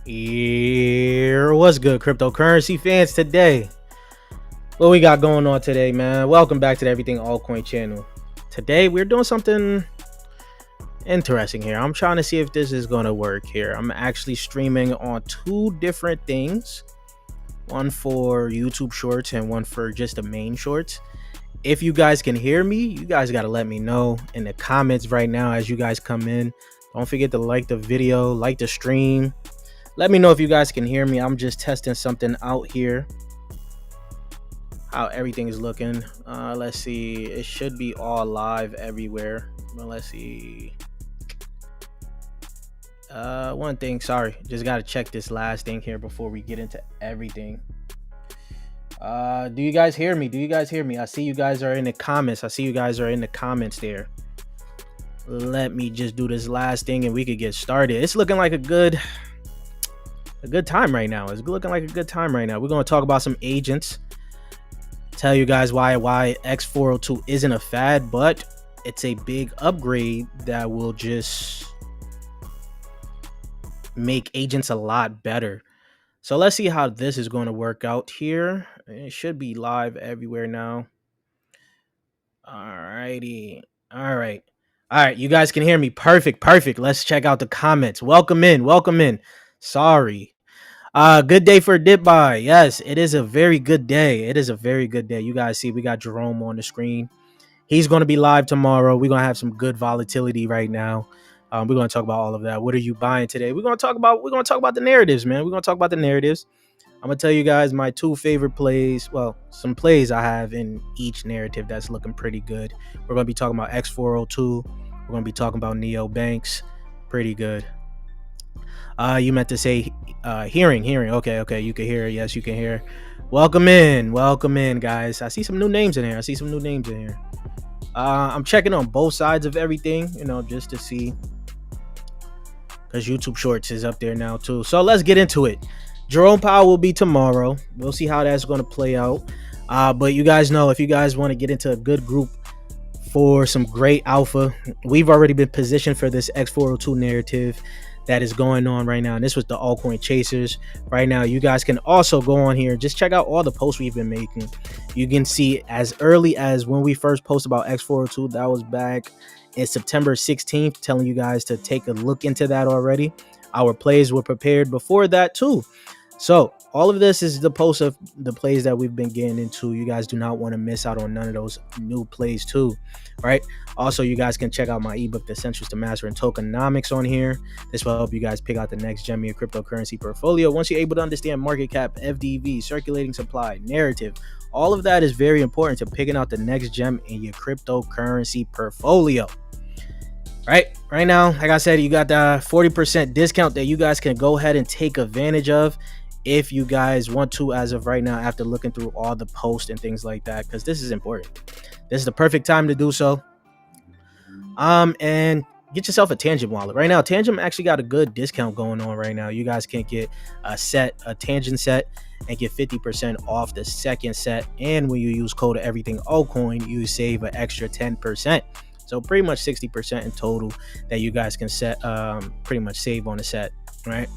Here, what's good, cryptocurrency fans? Today, what we got going on today, man? Welcome back to the Everything Altcoin channel. Today, we're doing something interesting here. I'm trying to see if this is gonna work here. I'm actually streaming on two different things, one for YouTube Shorts and one for just the main Shorts. If you guys can hear me, you guys gotta let me know in the comments right now as you guys come in. Don't forget to like the video, like the stream. Let me know if you guys can hear me. I'm just testing something out here. How everything is looking. Let's see. It should be all live everywhere. But let's see. One thing. Sorry. Just got to check this last thing here before we get into everything. Do you guys hear me? I see you guys are in the comments. There. Let me just do this last thing and we could get started. It's looking like a good time right now. We're going to talk about some agents, tell you guys why x402 isn't a fad, but it's a big upgrade that will just make agents a lot better. So let's see how this is going to work out here. It should be live everywhere now. All right, you guys can hear me. Perfect. Let's check out the comments. Welcome in. Sorry. Good day for dip buy. Yes, it is a very good day. You guys see we got Jerome on the screen. He's going to be live tomorrow. We're going to have some good volatility right now. We're going to talk about all of that. What are you buying today? We're going to talk about the narratives, man. I'm going to tell you guys my two favorite plays. Well, some plays I have in each narrative that's looking pretty good. We're going to be talking about x402. We're going to be talking about Neo Banks. Pretty good. You meant to say hearing. Okay, you can hear. Yes, you can hear. Welcome in, guys. I see some new names in here. I'm checking on both sides of everything, just to see, because YouTube Shorts is up there now too. So let's get into it. Jerome Powell will be tomorrow. We'll see how that's going to play out. But you guys know, if you guys want to get into a good group for some great alpha, we've already been positioned for this x402 narrative that is going on right now, and this was the altcoin chasers. Right now, you guys can also go on here, just check out all the posts we've been making. You can see as early as when we first posted about x402, that was back in September 16th, telling you guys to take a look into that already. Our plays were prepared before that too. So all of this is the post of the plays that we've been getting into. You guys do not want to miss out on none of those new plays too, right? Also, you guys can check out my ebook, The Essentials to Mastering Tokenomics, on here. This will help you guys pick out the next gem in your cryptocurrency portfolio. Once you're able to understand market cap, FDV, circulating supply, narrative, all of that is very important to picking out the next gem in your cryptocurrency portfolio. Right now, like I said, you got the 40% discount that you guys can go ahead and take advantage of if you guys want to, as of right now, after looking through all the posts and things like that, because this is important. This is the perfect time to do so. And get yourself a Tangent wallet. Right now, Tangent actually got a good discount going on right now. You guys can get a Tangent set, and get 50% off the second set. And when you use code EverythingAltcoin, you save an extra 10%. So pretty much 60% in total that you guys can pretty much save on the set, right?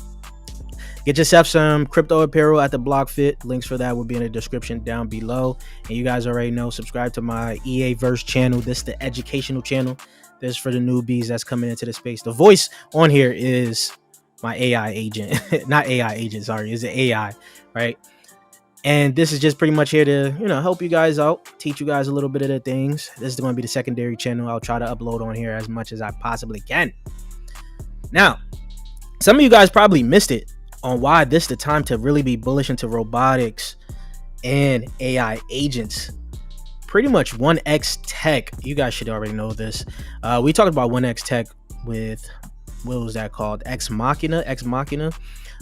Get yourself some crypto apparel at the Block Fit. Links for that will be in the description down below. And you guys already know, subscribe to my EA Verse channel. This is the educational channel. This is for the newbies that's coming into the space. The voice on here is my AI agent. Not AI agent, sorry. It's an AI, right? And this is just pretty much here to, help you guys out, teach you guys a little bit of the things. This is going to be the secondary channel. I'll try to upload on here as much as I possibly can. Now, some of you guys probably missed it on why this is the time to really be bullish into robotics and AI agents. Pretty much 1x Tech. You guys should already know this. We talked about 1x Tech with, what was that called? Ex Machina.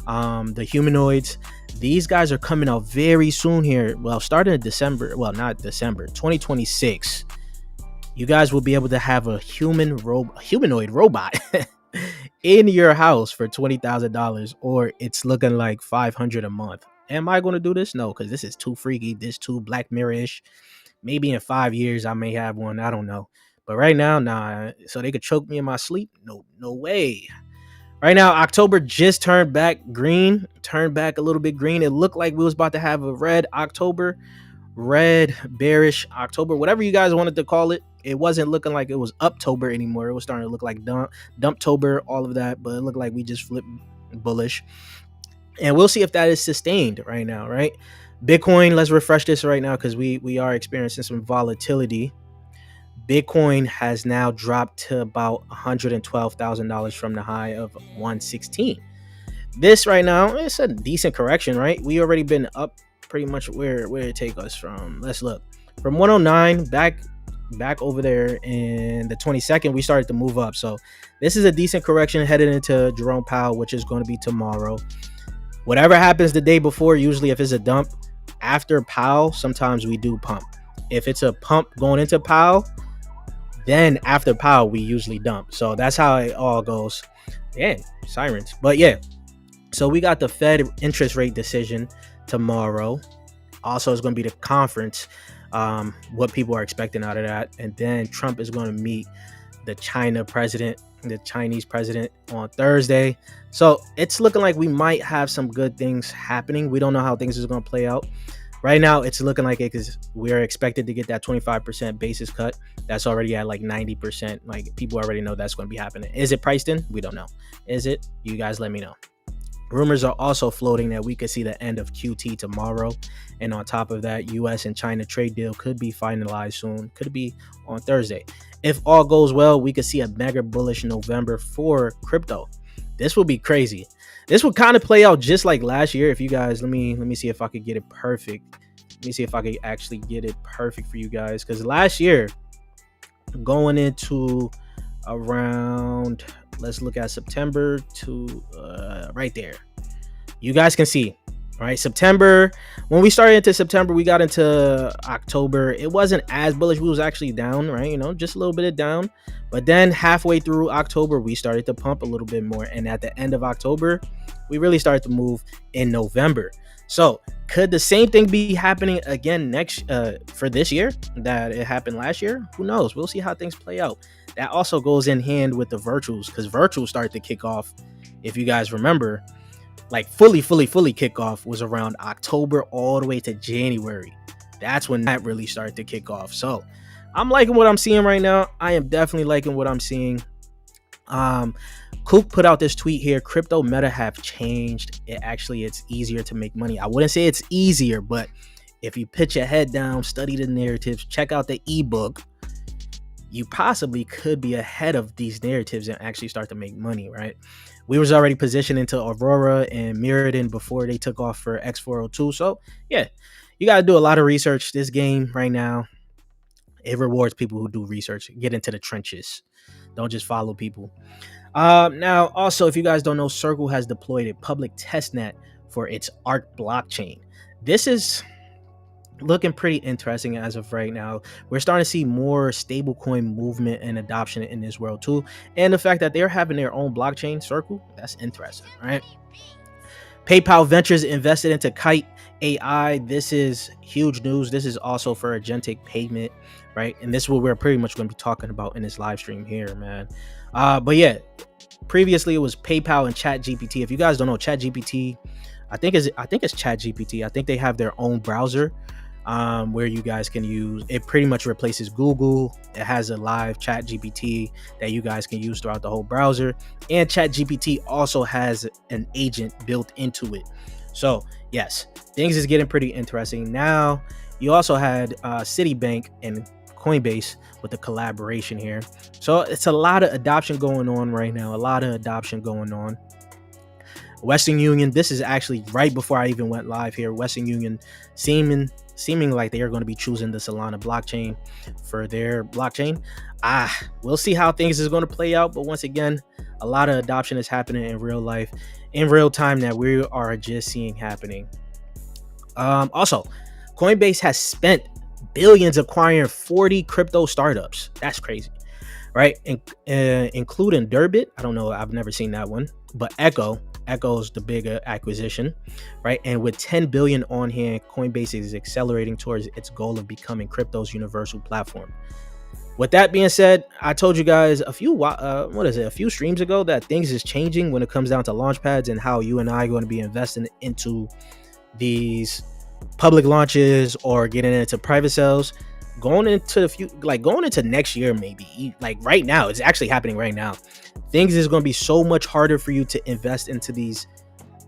The humanoids. These guys are coming out very soon here. Well, starting in December. Well, not December. 2026. You guys will be able to have a humanoid robot in your house for $20,000, or it's looking like $500 a month. Am I going to do this? No, because this is too freaky. This too Black Mirror-ish. Maybe in 5 years I may have one. I don't know. But right now, nah. So they could choke me in my sleep? No way. Right now, October just turned back green, turned back a little bit green. It looked like we was about to have a red October, red bearish October, whatever you guys wanted to call it. It wasn't looking like it was Uptober anymore. It was starting to look like Dumptober, all of that, but it looked like we just flipped bullish. And we'll see if that is sustained right now, right? Bitcoin, let's refresh this right now because we are experiencing some volatility. Bitcoin has now dropped to about $112,000 from the high of 116. This right now, it's a decent correction, right? We already been up pretty much where it take us from. Let's look from 109 back over there in the 22nd. We started to move up, so this is a decent correction headed into Jerome Powell, which is going to be tomorrow. Whatever happens the day before, usually if it's a dump after Powell, sometimes we do pump. If it's a pump going into Powell, then after Powell we usually dump. So that's how it all goes. Damn, sirens. But yeah, so we got the Fed interest rate decision tomorrow. Also, it's going to be the conference, what people are expecting out of that. And then Trump is going to meet the Chinese president on Thursday. So it's looking like we might have some good things happening. We don't know how things is going to play out. Right now, it's looking like it because we're expected to get that 25% basis cut. That's already at like 90%. Like people already know that's going to be happening. Is it priced in? We don't know. Is it? You guys let me know. Rumors are also floating that we could see the end of QT tomorrow. And on top of that, US and China trade deal could be finalized soon. Could be on Thursday. If all goes well, we could see a mega bullish November for crypto. This will be crazy. This would kind of play out just like last year. If you guys, let me see if I could get it perfect. Let me see if I could actually get it perfect for you guys. Because last year, going into around, let's look at September to right there. You guys can see, right? September, when we started into September, we got into October. It wasn't as bullish. We was actually down, right? You know, just a little bit of down. But then halfway through October, we started to pump a little bit more. And at the end of October, we really started to move in November. So could the same thing be happening again for this year that it happened last year? Who knows? We'll see how things play out. That also goes in hand with the virtuals, because virtuals started to kick off. If you guys remember, like fully kick off was around October all the way to January. That's when that really started to kick off. So I'm liking what I'm seeing right now. I am definitely liking what I'm seeing. Cook put out this tweet here. Crypto meta have changed. It's easier to make money. I wouldn't say it's easier, but if you put your head down, study the narratives, check out the ebook, you possibly could be ahead of these narratives and actually start to make money, right? We was already positioned into Aurora and Mirrodin before they took off for x402. So yeah, you got to do a lot of research. This game right now, it rewards people who do research. Get into the trenches. Don't just follow people. Now, also, if you guys don't know, Circle has deployed a public testnet for its ARC blockchain. This is looking pretty interesting as of right now. We're starting to see more stablecoin movement and adoption in this world too. And the fact that they're having their own blockchain, Circle, that's interesting, right? PayPal Ventures invested into Kite AI. This is huge news. This is also for agentic payment, right? And this is what we're pretty much going to be talking about in this live stream here, man. But yeah, previously it was PayPal and ChatGPT. If you guys don't know, ChatGPT, I think it's ChatGPT. I think they have their own browser where you guys can use it. Pretty much replaces Google. It has a live ChatGPT that you guys can use throughout the whole browser, and ChatGPT also has an agent built into it. So yes, things is getting pretty interesting. Now you also had Citibank and Coinbase with the collaboration here. So it's a lot of adoption going on right now. Western Union, this is actually right before I even went live here. Western Union seeming like they are going to be choosing the Solana blockchain for their blockchain. We'll see how things is going to play out. But once again, a lot of adoption is happening in real life, in real time, that we are just seeing happening. Also, Coinbase has spent billions acquiring 40 crypto startups. That's crazy, right? Including Durbit. I don't know. I've never seen that one. But Echo's the bigger acquisition, right? And with 10 billion on hand, Coinbase is accelerating towards its goal of becoming crypto's universal platform. With that being said, I told you guys a few streams ago that things is changing when it comes down to launch pads and how you and I are going to be investing into these public launches or getting into private sales going into going into next year. Maybe like right now, it's actually happening right now. Things is going to be so much harder for you to invest into these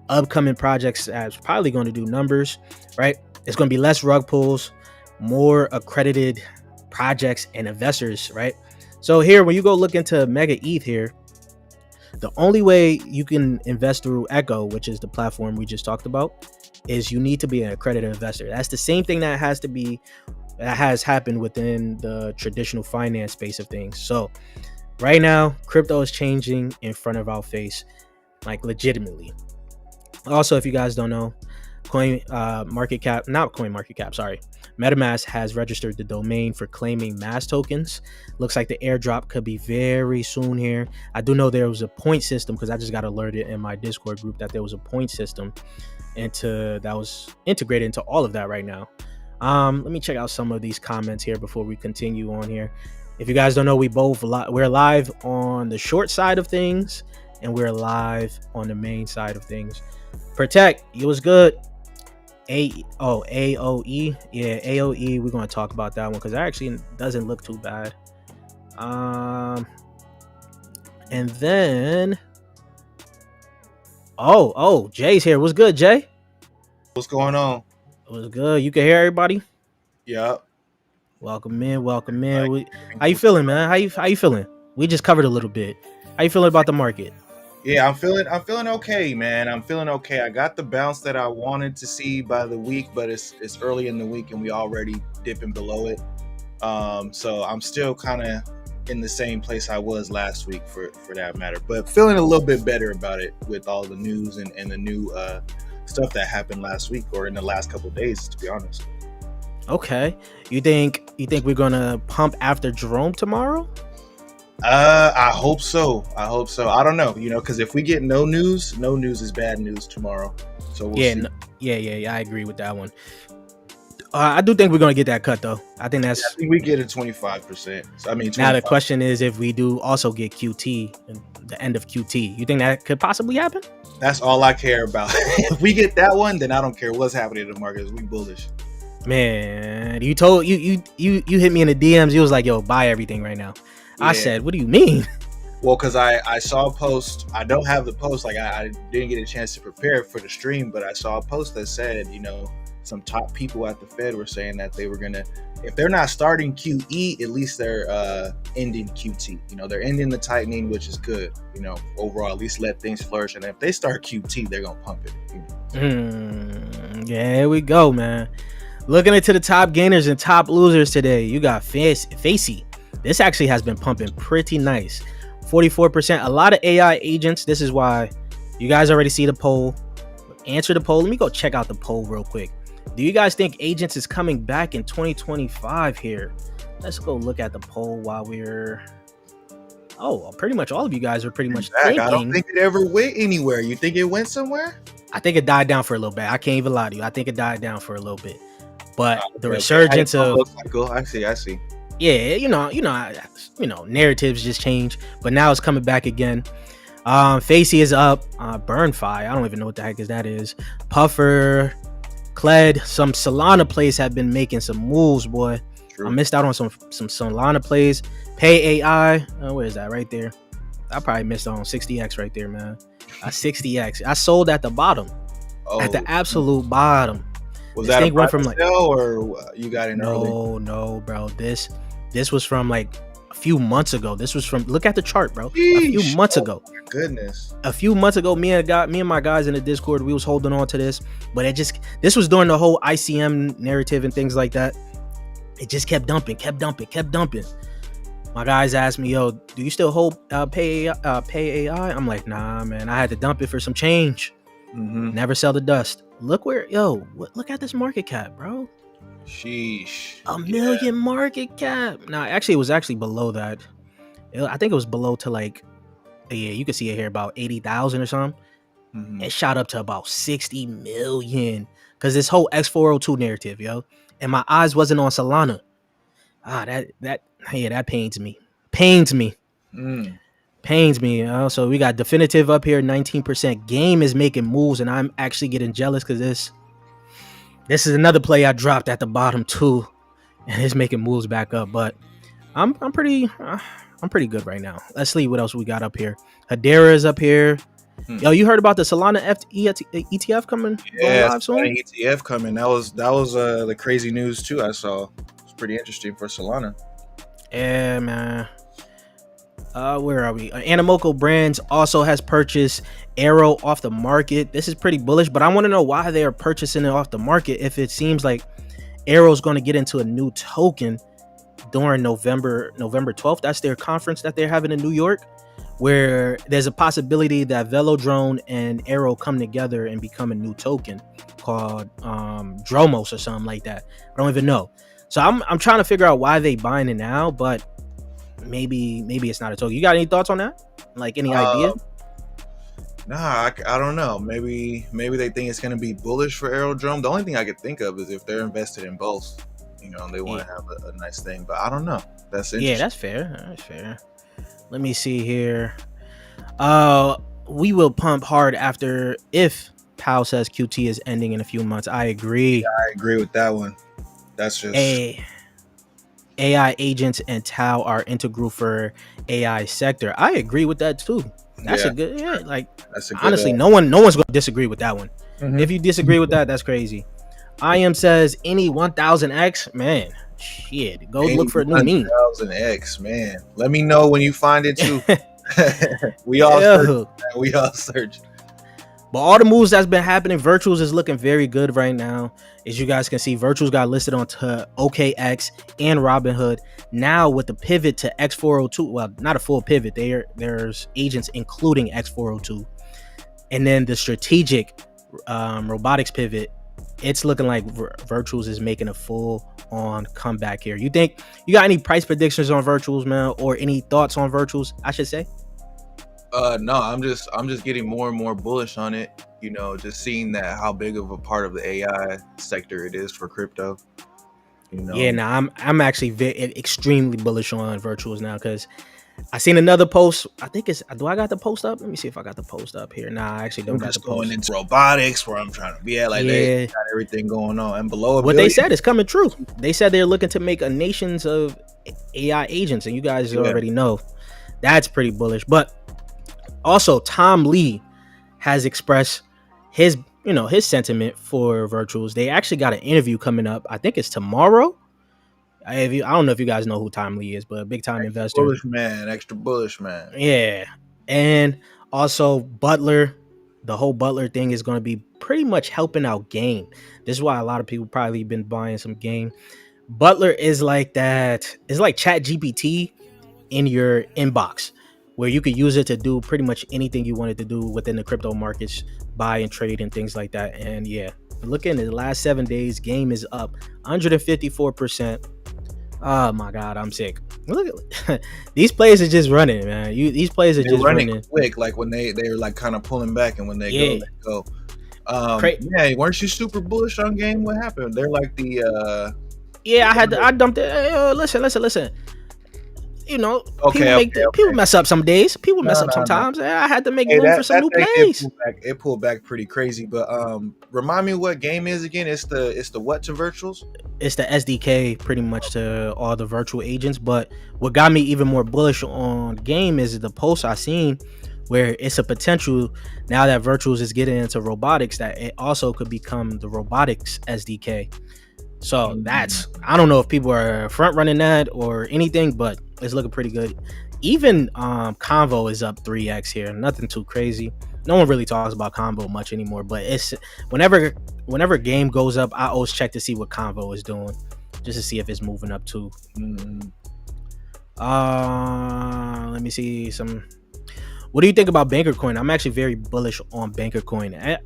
upcoming projects that's probably going to do numbers, right? It's going to be less rug pulls, more accredited projects and investors, right? So here, when you go look into Mega ETH here, the only way you can invest through Echo, which is the platform we just talked about, is you need to be an accredited investor. That's the same thing that has happened within the traditional finance space of things. So right now, crypto is changing in front of our face, like legitimately. Also, if you guys don't know, MetaMask has registered the domain for claiming mass tokens. Looks like the airdrop could be very soon here. I do know there was a point system because I just got alerted in my Discord group that there was a point system that was integrated into all of that right now. Let me check out some of these comments here before we continue on here. If you guys don't know, we're live on the short side of things and we're live on the main side of things. Protect, it was good. AOE. Yeah, AOE. We're going to talk about that one because that actually doesn't look too bad. And then Jay's here. What's good, Jay? What's going on? It was good. You can hear everybody? Yeah. Welcome in. How you feeling, man? How you feeling? We just covered a little bit. How you feeling about the market? Yeah, I'm feeling okay, man. I'm feeling okay. I got the bounce that I wanted to see by the week, but it's early in the week and we already dipping below it. So I'm still kind of in the same place I was last week for that matter, but feeling a little bit better about it with all the news and the new stuff that happened last week or in the last couple of days, to be honest. Okay. You think we're gonna pump after Jerome tomorrow? I hope so. I don't know, because if we get no news is bad news tomorrow. So we'll see. Yeah, I agree with that one. I do think we're gonna get that cut though. I think we get a 25%. So, 25%. Now the question is if we do also get QT, the end of QT. You think that could possibly happen? That's all I care about. If we get that one, then I don't care what's happening in the market. We bullish. Man, you hit me in the DMs. You was like, "Yo, buy everything right now." Yeah. I said, "What do you mean?" Well, because I saw a post. I don't have the post. Like I didn't get a chance to prepare for the stream, but I saw a post that said, some top people at the Fed were saying that they were gonna, if they're not starting QE, at least they're ending QT. They're ending the tightening, which is good. Overall, at least let things flourish. And if they start QT, they're gonna pump it. Yeah, here we go, man. Looking into the top gainers and top losers today, you got Facey. This actually has been pumping pretty nice. 44%. A lot of AI agents. This is why you guys already see the poll. Answer the poll. Let me go check out the poll real quick. Do you guys think agents is coming back in 2025 here? Let's go look at the poll while we're... Oh, pretty much all of you guys are pretty much thinking... I don't think it ever went anywhere. You think it went somewhere? I think it died down for a little bit. I can't even lie to you. I think it died down for a little bit. But the resurgence of... I see. Yeah, narratives just change. But now it's coming back again. Facey is up. Burnfi, I don't even know what the heck that is. Puffer... Kled, some Solana plays have been making some moves, boy. True. I missed out on some Solana plays. Pay AI, where is that? Right there. I probably missed on 60x right there, man. 60x. I sold at the bottom, at the absolute bottom. Was this that thing went from like sell or you got in early? No, bro. This was from like a few months ago. This was from, look at the chart, bro. Sheesh. A few months ago. My goodness. A few months ago, me and my guys in the Discord, we was holding on to this, but this was during the whole ICM narrative and things like that. It just kept dumping. My guys asked me, "Yo, do you still hold pay AI?" I'm like, "Nah, man. I had to dump it for some change. Never sell the dust." Look at this market cap, bro. Sheesh. A million market cap. Nah, actually, it was actually below that. I think it was below to like, yeah, you can see it here, about 80,000 or something. It shot up to about 60 million because this whole X402 narrative, yo. And my eyes wasn't on Solana. That Yeah, that pains me. Pains me. Mm. Pains me. So we got definitive up here, 19%. Game is making moves, and I'm actually getting jealous because this is another play I dropped at the bottom too, and it's making moves back up. But I'm pretty good right now. Let's see what else we got up here. Hedera is up here. Yo, you heard about the Solana ETF going live soon? ETF coming. That was the crazy news too. I saw. It's pretty interesting for Solana. Yeah, man. Where are we? Animoco Brands also has purchased Arrow off the market. This is pretty bullish, but I want to know why they are purchasing it off the market if it seems like Arrow's going to get into a new token during November 12th. That's their conference that they're having in New York, where there's a possibility that Velodrone and Arrow come together and become a new token called Dromos or something like that. I don't even know. So I'm trying to figure out why they buying it now, but maybe it's not a token. You got any thoughts on that? Like any idea? Nah, I don't know. Maybe they think it's going to be bullish for Aerodrome. The only thing I could think of is if they're invested in both, they want to have a nice thing. But I don't know. That's interesting. Yeah, that's fair. That's fair. Let me see here. We will pump hard after if Powell says QT is ending in a few months. I agree. Yeah, I agree with that one. That's just AI agents and Tau are integral for AI sector. I agree with that too. That's a good, that's a good, honestly, no one's going to disagree with that one. Mm-hmm. If you disagree with that, that's crazy. IM says any 1000X, man, shit, go look for a new meme. 1000X, man. Let me know when you find it too. We all search. But all the moves that's been happening, Virtuals is looking very good right now. As you guys can see, Virtuals got listed onto OKX and Robinhood. Now with the pivot to x402, well, not a full pivot. There's agents including x402, and then the strategic robotics pivot. It's looking like Virtuals is making a full-on comeback here. You think you got any price predictions on Virtuals, man, or any thoughts on Virtuals? I should say. No, I'm just getting more and more bullish on it. Just seeing that how big of a part of the AI sector it is for crypto. Yeah, I'm actually extremely bullish on Virtuals now because I seen another post. I think do I got the post up? Let me see if I got the post up here. Nah, I actually don't got the post. Going into robotics where I'm trying to be at. They got everything going on. And below what they said is coming true. They said they're looking to make a nations of AI agents, and you guys already know that's pretty bullish. But also, Tom Lee has expressed his sentiment for Virtuals. They actually got an interview coming up. I think it's tomorrow. I don't know if you guys know who Tom Lee is, but a big time investor. Extra bullish man. Yeah. And also Butler, the whole Butler thing is going to be pretty much helping out Game. This is why a lot of people probably been buying some Game. Butler is like that. It's like ChatGPT in your inbox, where you could use it to do pretty much anything you wanted to do within the crypto markets, buy and trade and things like that. And yeah, looking at the last 7 days, Game is up 154%. Oh my God, I'm sick. Look at these players are just running, man. These players are just running quick, like when they're like kind of pulling back, and when they go. Yeah, weren't you super bullish on Game? What happened? They're like the I dumped it. Listen. People mess up some days. People mess up sometimes. No. I had to make room for some new plays. It pulled back pretty crazy. But remind me what Game is again. It's the what to Virtuals? It's the SDK pretty much to all the virtual agents. But what got me even more bullish on Game is the post I seen where it's a potential now that Virtuals is getting into robotics that it also could become the robotics SDK. So that's, I don't know if people are front running that or anything, but it's looking pretty good. Even Convo is up 3x here. Nothing too crazy. No one really talks about Convo much anymore, but it's whenever Game goes up, I always check to see what Convo is doing, just to see if it's moving up too. Let me see some. What do you think about Banker Coin? I'm actually very bullish on Banker Coin.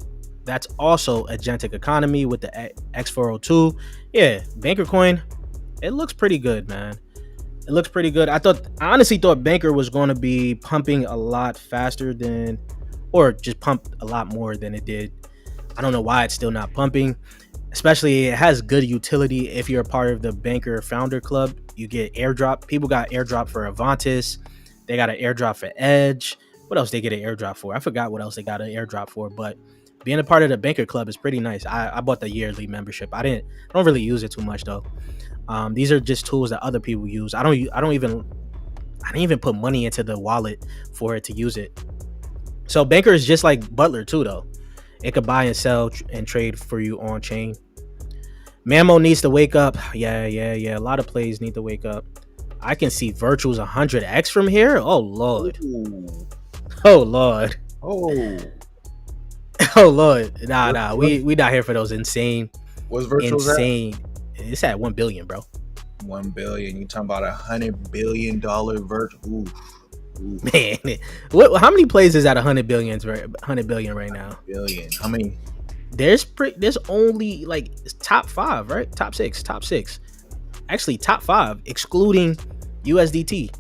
That's also agentic economy with the x402. Yeah, Banker Coin, it looks pretty good, man. It looks pretty good. I honestly thought Banker was going to be pumping a lot faster than, or just pumped a lot more than it did. I don't know why it's still not pumping. Especially, it has good utility if you're a part of the Banker Founder Club. you get airdrop. People got airdrop for Avantis. They got an airdrop for Edge. What else they get an airdrop for? I forgot what else they got an airdrop for, but being a part of the banker club is pretty nice. I bought the yearly membership. I don't really use it too much though. These are just tools that other people use. I didn't even put money into the wallet for it to use it. So banker is just like Butler too though. It could buy and sell and trade for you on chain. Mammo needs to wake up. Yeah. A lot of plays need to wake up. I can see Virtual's 100x from here. Oh lord. Ooh. Oh lord. Oh. Oh lord. Nah. We not here for those insane. What's Virtual's insane? It's at 1 billion, bro. 1 billion. You talking about $100 billion Virtual? Ooh. Man, how many plays is at 100 billion right now? Billion. How many? There's only like top 5, right? Top 6. Actually, top 5, excluding USDT.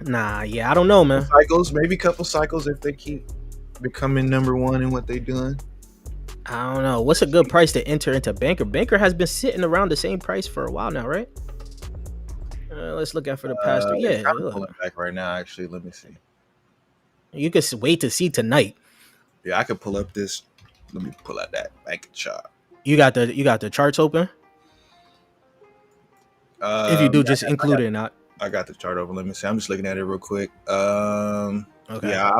Nah, yeah, I don't know, man. Cycles, maybe a couple cycles if they keep becoming number one in what they're doing. I don't know. What's a good price to enter into banker? Banker has been sitting around the same price for a while now, right? Let's look at for the past 3. Yeah, I'm pulling back right now. Actually, let me see. You can wait to see tonight. Yeah, I could pull up this. Let me pull out that bank chart. You got the charts open. If you do, just include it. Not. I got the chart open. Let me see. I'm just looking at it real quick. Okay. Yeah,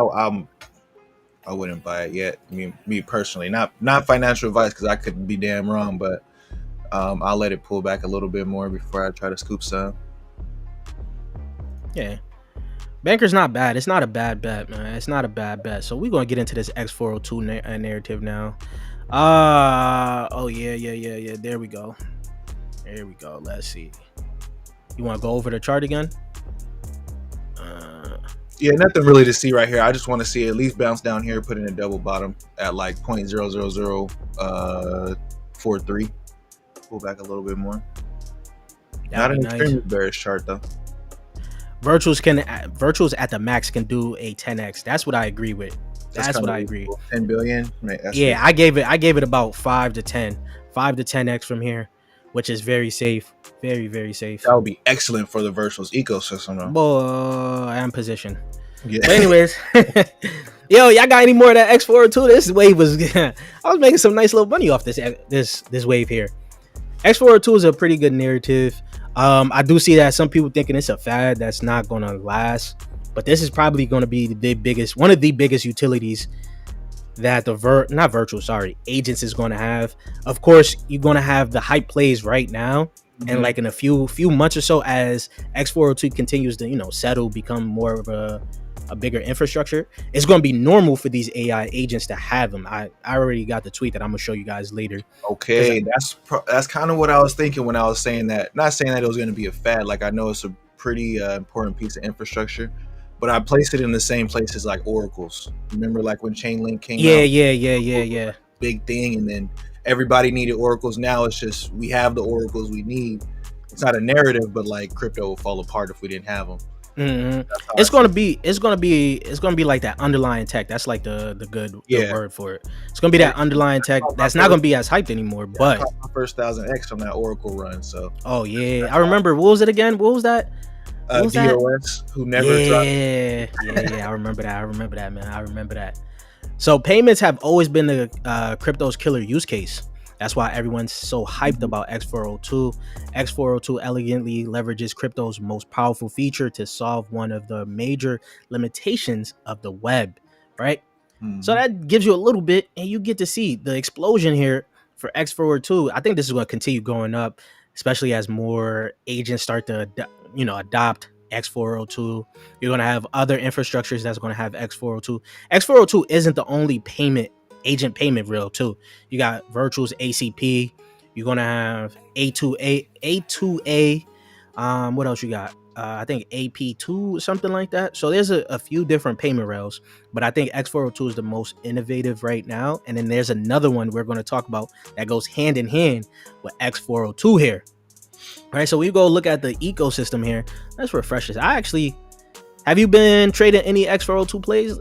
I wouldn't buy it yet. Me personally, not financial advice because I could be damn wrong, but I'll let it pull back a little bit more before I try to scoop some. Yeah, banker's not bad. It's not a bad bet, man. It's not a bad bet. So we're gonna get into this x402 narrative now. Oh yeah. There we go. Let's see. You want to go over the chart again? Yeah, nothing really to see right here. I just want to see at least bounce down here, put in a double bottom at like 0.00043. Pull back a little bit more. Not an extremely bearish chart though. Virtuals at the max can do a 10x. That's what I agree with. That's what I agree. 10 billion. Yeah, I gave it about 5 to 10x from here, which is very safe. Very, very safe. That would be excellent for the Virtuals ecosystem though. Boy, I'm positioned. Yeah. But anyways, yo, y'all got any more of that x402? This wave was I was making some nice little money off this wave here. x402 is a pretty good narrative. I do see that some people thinking it's a fad that's not gonna last, but this is probably gonna be one of the biggest utilities that agents is gonna have. Of course, you're gonna have the hype plays right now, and like in a few months or so, as x402 continues to settle, become more of a bigger infrastructure, it's going to be normal for these AI agents to have them. I already got the tweet that I'm going to show you guys later. Okay, that's kind of what I was thinking when I was saying that. Not saying that it was going to be a fad. Like, I know it's a pretty important piece of infrastructure, but I placed it in the same places like oracles. Remember, like when Chainlink came out? Yeah. Big thing, and then everybody needed oracles. Now it's just we have the oracles we need. It's not a narrative, but like crypto will fall apart if we didn't have them. It's gonna be like that underlying tech. That's like the good word for it. It's gonna be that underlying tech that's not gonna be as hyped anymore. But my first 1000x from that Oracle run. So I remember. What was it again? What was that? DOS who never dropped. Yeah. I remember that, man. I remember that. So payments have always been the crypto's killer use case. That's why everyone's so hyped about x402. x402 elegantly leverages crypto's most powerful feature to solve one of the major limitations of the web, right? So that gives you a little bit, and you get to see the explosion here for x402. I think this is going to continue going up, especially as more agents start to adopt x402. You're going to have other infrastructures that's going to have x402. x402 isn't the only agent payment rail too. You got Virtual's ACP. You're gonna have A2A. What else you got? I think AP2, something like that. So there's a few different payment rails, but I think x402 is the most innovative right now. And then there's another one we're going to talk about that goes hand in hand with x402 here. All right, so we go look at the ecosystem here. Let's refresh this. Have you been trading any x402 plays?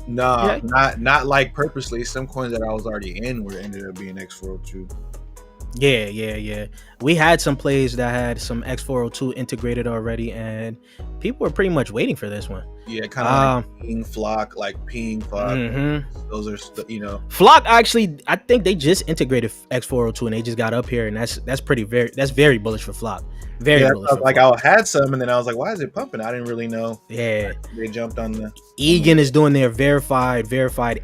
No, not like purposely. Some coins that I was already in ended up being x402. Yeah. We had some plays that had some X402 integrated already, and people were pretty much waiting for this one. Yeah, kind of like Ping Flock, Mm-hmm. Those are, you know. Flock actually, I think they just integrated X402 and they just got up here, and that's very bullish for Flock. Very bullish for Like Flock. I had some, and then I was like, why is it pumping? I didn't really know. Yeah. They jumped on the. Egan is doing their verified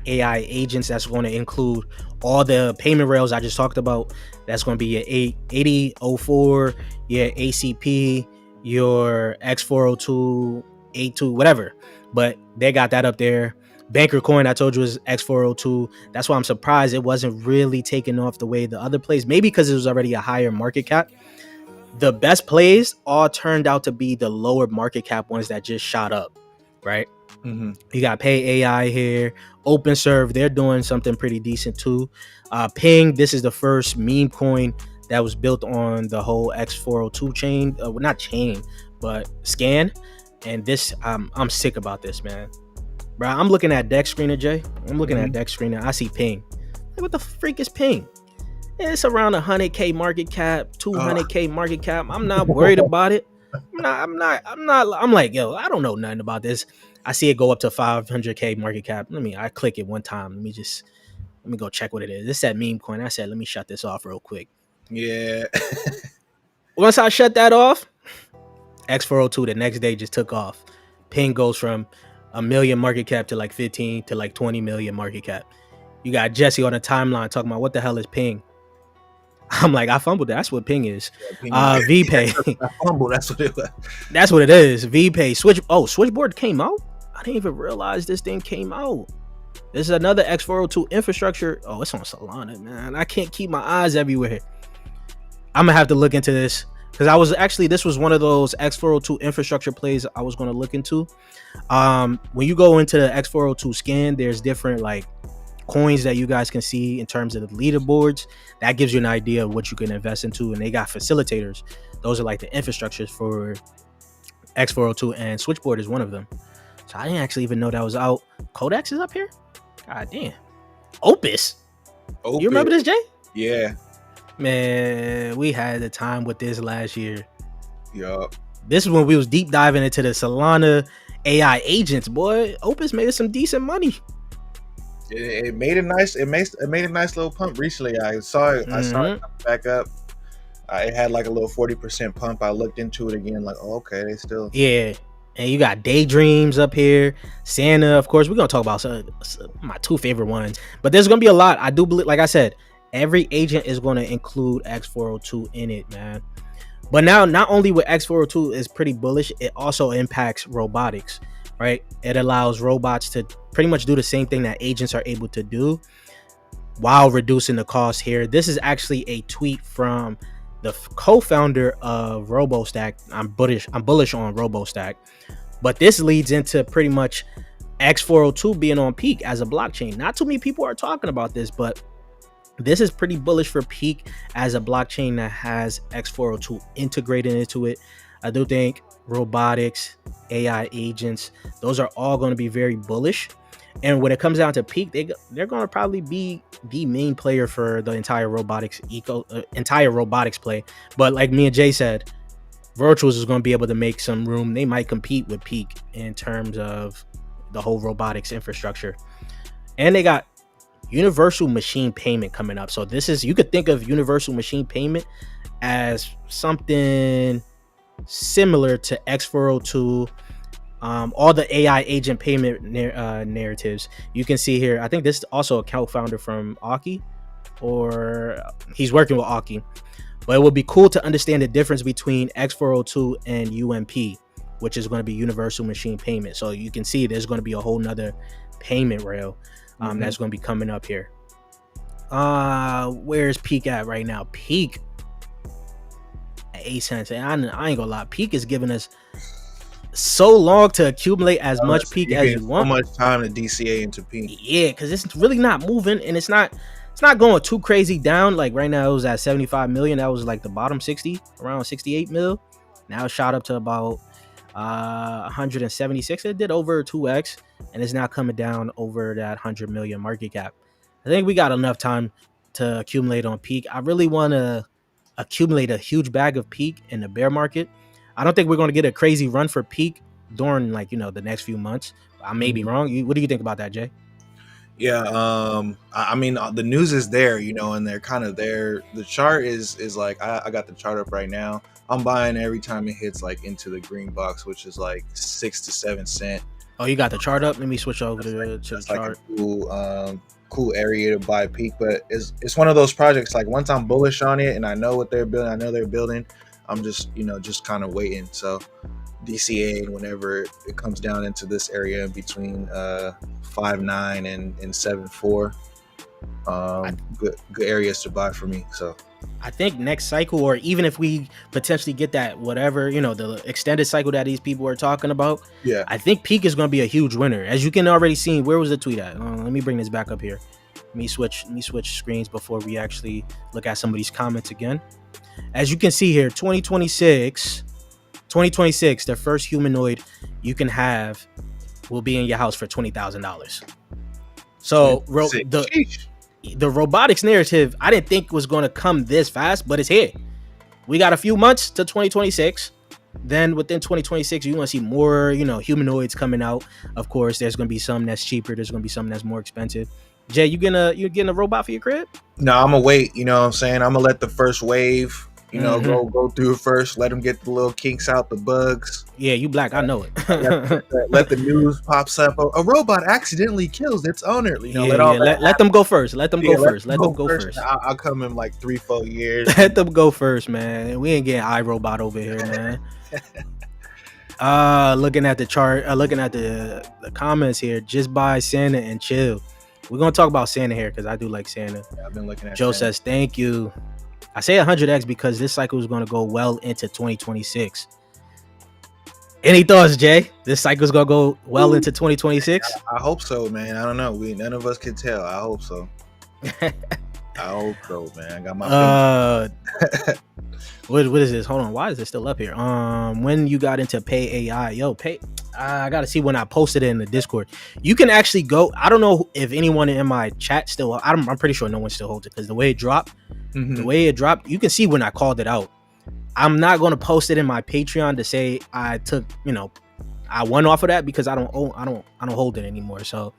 AI agents. That's going to include all the payment rails I just talked about. That's going to be your 8004, your ACP, your X402, 82, whatever. But they got that up there. Banker coin, I told you, is X402. That's why I'm surprised it wasn't really taking off the way the other plays. Maybe because it was already a higher market cap. The best plays all turned out to be the lower market cap ones that just shot up, right? Mm-hmm. You got Pay AI here, OpenServe, they're doing something pretty decent too. Ping, this is the first meme coin that was built on the whole X402 chain, not chain, but scan. And this, I'm sick about this, man. Bro, I'm looking at Deck Screener, Jay. I'm looking at Deck Screener. I see Ping. Like, what the freak is Ping? It's around 100K market cap, 200K market cap. I'm not worried about it. I'm like, yo, I don't know nothing about this. I see it go up to 500K market cap. I click it one time. Let me go check what it is. This is that meme coin. I said, let me shut this off real quick. Yeah. Once I shut that off, X402 the next day just took off. Ping goes from 1 million market cap to like 15 to like 20 million market cap. You got Jesse on the timeline talking about what the hell is Ping. I'm like, I fumbled. That's what Ping is. VPay. I fumbled. That's what it was. That's what it is. VPay. Switchboard came out. I didn't even realize this thing came out. This is another X402 infrastructure. Oh, it's on Solana, man. I can't keep my eyes everywhere. I'm gonna have to look into this because this was one of those X402 infrastructure plays I was gonna look into. When you go into the X402 scan, there's different like coins that you guys can see in terms of the leaderboards. That gives you an idea of what you can invest into, and they got facilitators. Those are like the infrastructures for X402, and Switchboard is one of them. So I didn't actually even know that was out. Codex is up here. God damn. Opus. You remember this, Jay? Yeah. Man, we had a time with this last year. Yup. This is when we was deep diving into the Solana AI agents, boy. Opus made us some decent money. It made a nice little pump recently. I saw it come back up. It had like a little 40% pump. I looked into it again, like, oh, okay, they still. Yeah. And you got Daydreams up here, Santa, of course. We're gonna talk about some my two favorite ones, but there's gonna be a lot. I do believe, like I said, every agent is gonna include X402 in it, man. But now, not only with X402 is pretty bullish, it also impacts robotics, right? It allows robots to pretty much do the same thing that agents are able to do while reducing the cost here. This is actually a tweet from the co-founder of RoboStack. I'm bullish on RoboStack, but this leads into pretty much X402 being on peak as a blockchain. Not too many people are talking about this, but this is pretty bullish for peak as a blockchain that has X402 integrated into it. I do think robotics, AI agents, those are all going to be very bullish. And when it comes down to peak, they're going to probably be the main player for the entire robotics play. But like me and Jay said, Virtuals is going to be able to make some room. They might compete with peak in terms of the whole robotics infrastructure. And they got universal machine payment coming up. So you could think of universal machine payment as something similar to X402. All the AI agent payment narratives you can see here. I think this is also a co-founder from Archie, or he's working with Archie. But it would be cool to understand the difference between X402 and UMP, which is going to be universal machine payment. So you can see there's going to be a whole nother payment rail that's going to be coming up here. Where's Peak at right now? Peak at 8 cents. And I ain't gonna lie, Peak is giving us so long to accumulate as much peak as you want. So much time to DCA into peak. Yeah, because it's really not moving, and it's not going too crazy down. Like right now, it was at 75 million. That was like the bottom 60, around 68 mil. Now it shot up to about 176. It did over 2x, and it's now coming down over that 100 million market cap. I think we got enough time to accumulate on peak. I really want to accumulate a huge bag of peak in the bear market. I don't think we're going to get a crazy run for peak during like, you know, the next few months. I may be wrong. What do you think about that, Jay? Yeah, I mean, the news is there, you know, and they're kind of there. The chart is like, I got the chart up right now. I'm buying every time it hits like into the green box, which is like 6 to 7 cent. Oh, you got the chart up? Let me switch over to the chart. Like cool area to buy peak, but it's one of those projects. Like once I'm bullish on it and I know what they're building, I know they're building. I'm just, you know, just kind of waiting. So DCA, whenever it comes down into this area in between 5.9 and 7.4, good areas to buy for me. So I think next cycle, or even if we potentially get that whatever, you know, the extended cycle that these people are talking about, yeah, I think peak is going to be a huge winner. As you can already see, where was the tweet at? Let me bring this back up here. Let me switch screens before we actually look at some of these comments again. As you can see here, 2026, the first humanoid you can have will be in your house for $20,000. So the robotics narrative, I didn't think was going to come this fast, but it's here. We got a few months to 2026. Then within 2026, you're going to see more, you know, humanoids coming out. Of course, there's going to be some that's cheaper. There's going to be some that's more expensive. Jay, you getting a robot for your crib? No, I'm gonna wait. You know what I'm saying? I'm gonna let the first wave, you know, go through first. Let them get the little kinks out, the bugs. Yeah, you black. I know it. let the news pops up. A robot accidentally kills its owner. You know, let them go first. Let them go first. Let them go first. I'll come in like 3-4 years. Let them go first, man. We ain't getting iRobot over here, man. Looking at the chart, looking at the comments here, just buy Santa and chill. We're gonna talk about Santa here because I do like Santa. Yeah, I've been looking at Joe Santa. says thank you. I say 100x because this cycle is gonna go well into 2026. Any thoughts, Jay? This cycle is gonna go well into 2026? I hope so, man. I don't know. None of us can tell. I hope so. I hope so, man. I got my what is this? Hold on. Why is it still up here? When you got into Pay AI, I gotta see when I posted it in the Discord. You can actually go. I don't know if anyone in my chat still. I'm pretty sure no one still holds it because the way it dropped, you can see when I called it out. I'm not gonna post it in my Patreon to say I took, you know, I won off of that because I don't hold it anymore. So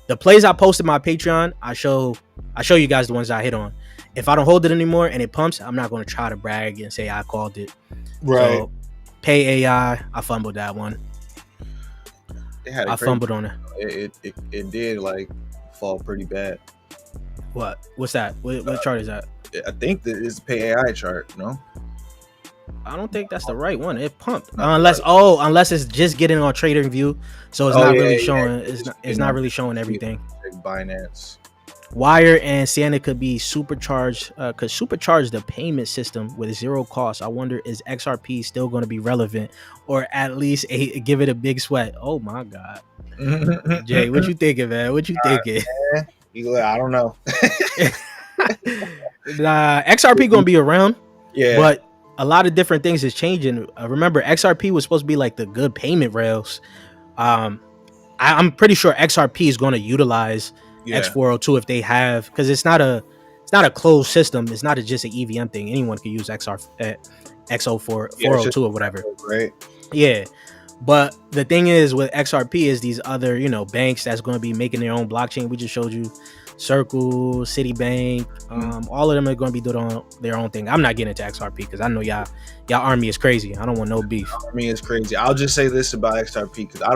the plays I posted my Patreon, I show you guys the ones I hit on. If I don't hold it anymore and it pumps, I'm not gonna try to brag and say I called it. Right. So, Pay AI, I fumbled that one. I fumbled on it. It did like fall pretty bad. What's that? What chart is that? I think that is the Pay AI chart. No, I don't think that's the right one. It pumped unless it's just getting on TradingView, so it's not really showing. It's not really showing everything. Binance. Wire and Santa could be supercharged. Could supercharge the payment system with zero cost. I wonder, is XRP still going to be relevant, or at least give it a big sweat? Oh my God, Jay, what you thinking, man? What you thinking? I don't know. XRP going to be around, yeah, but a lot of different things is changing. Remember, XRP was supposed to be like the good payment rails. I'm pretty sure XRP is going to utilize x402 if they have, because it's not a closed system. It's not just an EVM thing. Anyone can use x402 or whatever. Right. Yeah. But the thing is with XRP is these other, you know, banks that's going to be making their own blockchain. We just showed you Circle, Citibank, all of them are going to be doing their own thing. I'm not getting into XRP because I know y'all army is crazy. I don't want no beef. Army is crazy. I'll just say this about XRP because I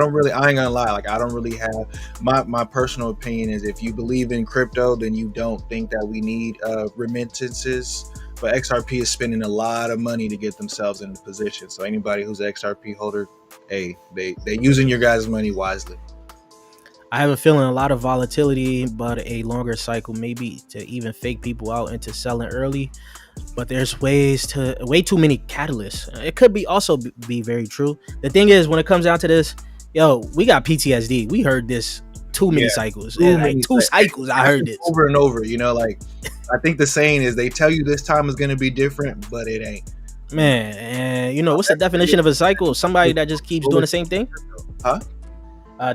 ain't gonna lie. Like I don't really have my personal opinion is if you believe in crypto, then you don't think that we need remittances. But XRP is spending a lot of money to get themselves in the position. So anybody who's an XRP holder, hey, they using your guys' money wisely. I have a feeling a lot of volatility, but a longer cycle, maybe to even fake people out into selling early. But there's way too many catalysts. It could be also be very true. The thing is, when it comes down to this, we got PTSD. We heard this too many cycles. Two cycles, I heard it over and over. You know, like I think the saying is they tell you this time is going to be different, but it ain't. Man, and you know what's the definition of a cycle? Somebody that just keeps doing the same thing. Huh?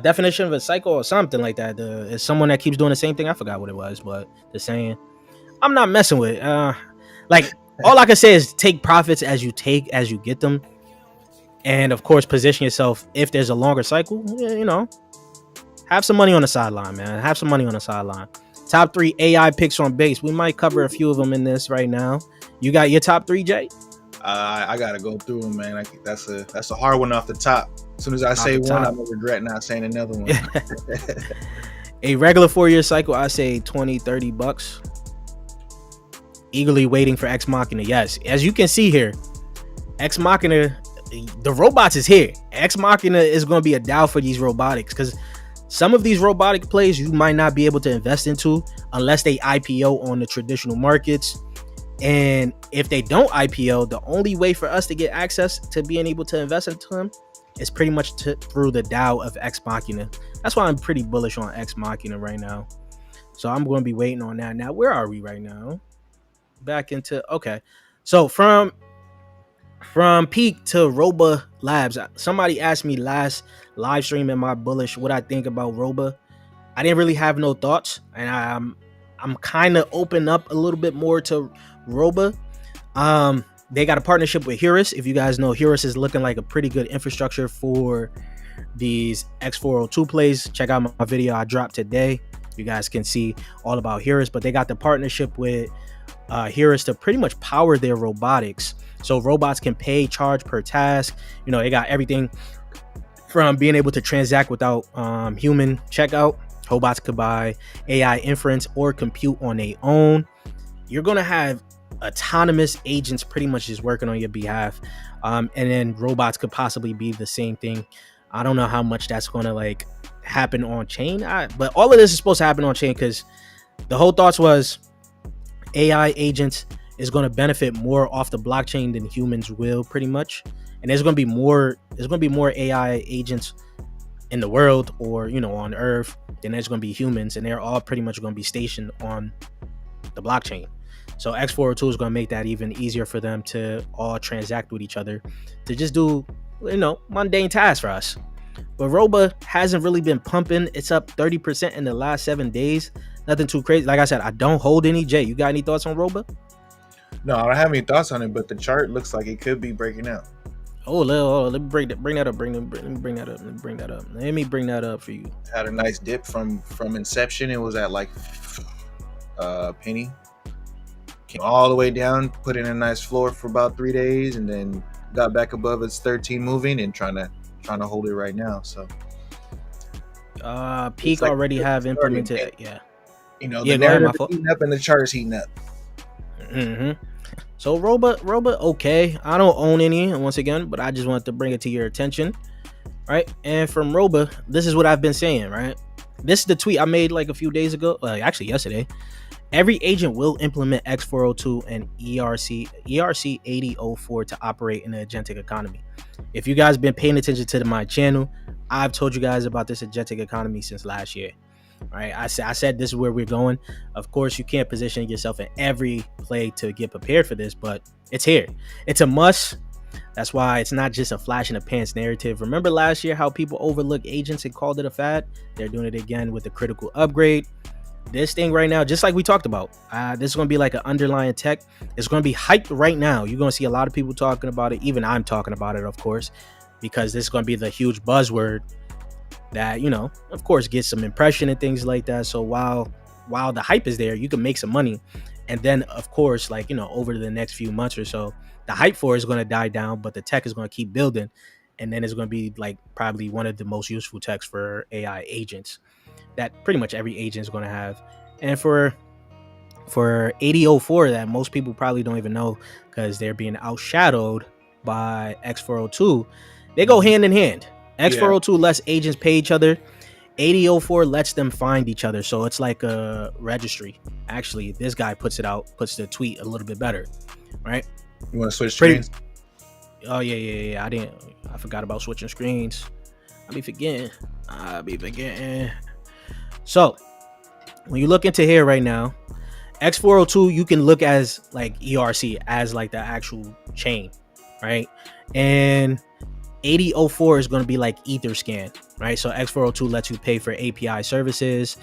Definition of a cycle or something like that. It's someone that keeps doing the same thing. I forgot what it was, but the saying. I'm not messing with. Like all I can say is take profits as you get them, and of course position yourself if there's a longer cycle. You know, have some money on the sideline, man. Have some money on the sideline. Top 3 AI picks on base. We might cover a few of them in this right now. You got your top 3, Jay? I gotta go through them, man. That's a hard one off the top. As soon as I say one, I'm gonna regret not saying another one. A regular 4-year cycle, I say $20-$30. Eagerly waiting for Ex Machina. Yes, as you can see here, Ex Machina, the robots is here. Ex Machina is going to be a DAO for these robotics, because some of these robotic plays you might not be able to invest into unless they IPO on the traditional markets. And if they don't IPO, the only way for us to get access to being able to invest into them is pretty much through the DAO of Ex Machina. That's why I'm pretty bullish on Ex Machina right now. So I'm going to be waiting on that. Now, where are we right now? Back into, okay. So from peak to Roba Labs, somebody asked me last live stream in my bullish what I think about Roba. I didn't really have no thoughts, and I'm kind of open up a little bit more to Roba. They got a partnership with Heuris. If you guys know, Heuris is looking like a pretty good infrastructure for these x402 plays. Check out my video I dropped today. You guys can see all about Heuris, but they got the partnership with Heuris to pretty much power their robotics. So robots can pay, charge per task. You know, they got everything from being able to transact without human checkout. Robots could buy AI inference or compute on their own. You're going to have autonomous agents pretty much just working on your behalf. And then robots could possibly be the same thing. I don't know how much that's going to like happen on chain. But all of this is supposed to happen on chain, because the whole thoughts was AI agents is going to benefit more off the blockchain than humans will, pretty much. And there's going to be more AI agents in the world, or, you know, on Earth, than there's going to be humans, and they're all pretty much going to be stationed on the blockchain. So x402 is going to make that even easier for them to all transact with each other, to just do, you know, mundane tasks for us. But Roba hasn't really been pumping. It's up 30% in the last 7 days. Nothing too crazy. Like I said, I don't hold any. Jay, you got any thoughts on Roba? No, I don't have any thoughts on it, but the chart looks like it could be breaking out. Let me bring that up. Let me bring that up for you. Had a nice dip from inception. It was at like penny. Came all the way down, put in a nice floor for about 3 days, and then got back above its 13 moving and trying to hold it right now. So peak like already have implemented. Yeah. You know, the narrative is heating up and the chart is heating up. So Roba, okay. I don't own any, once again, but I just wanted to bring it to your attention, right? And from Roba, this is what I've been saying, right? This is the tweet I made like a few days ago, actually yesterday. Every agent will implement x402 and ERC 8004 to operate in the agentic economy. If you guys been paying attention to my channel, I've told you guys about this agentic economy since last year. All right, I said this is where we're going. Of course, you can't position yourself in every play to get prepared for this, but it's here. It's a must. That's why it's not just a flash in the pants narrative. Remember last year how people overlooked agents and called it a fad? They're doing it again with the critical upgrade. This thing right now, just like we talked about, this is going to be like an underlying tech. It's going to be hyped right now. You're going to see a lot of people talking about it. Even I'm talking about it, of course, because this is going to be the huge buzzword that, you know, of course, gets some impression and things like that. So while the hype is there, you can make some money. And then, of course, like, you know, over the next few months or so, the hype for it is going to die down, but the tech is going to keep building. And then it's going to be like probably one of the most useful techs for AI agents that pretty much every agent is going to have. And for 8004, that most people probably don't even know because they're being outshadowed by x402, they go hand in hand. x402 lets agents pay each other. 8004 lets them find each other. So it's like a registry. Actually, this guy puts the tweet a little bit better, right? You want to switch screens? Oh yeah. I forgot about switching screens. I'll be forgetting. So when you look into here right now, x402, you can look as like ERC as like the actual chain, right? And 8004 is going to be like Etherscan, right? So x402 lets you pay for API services.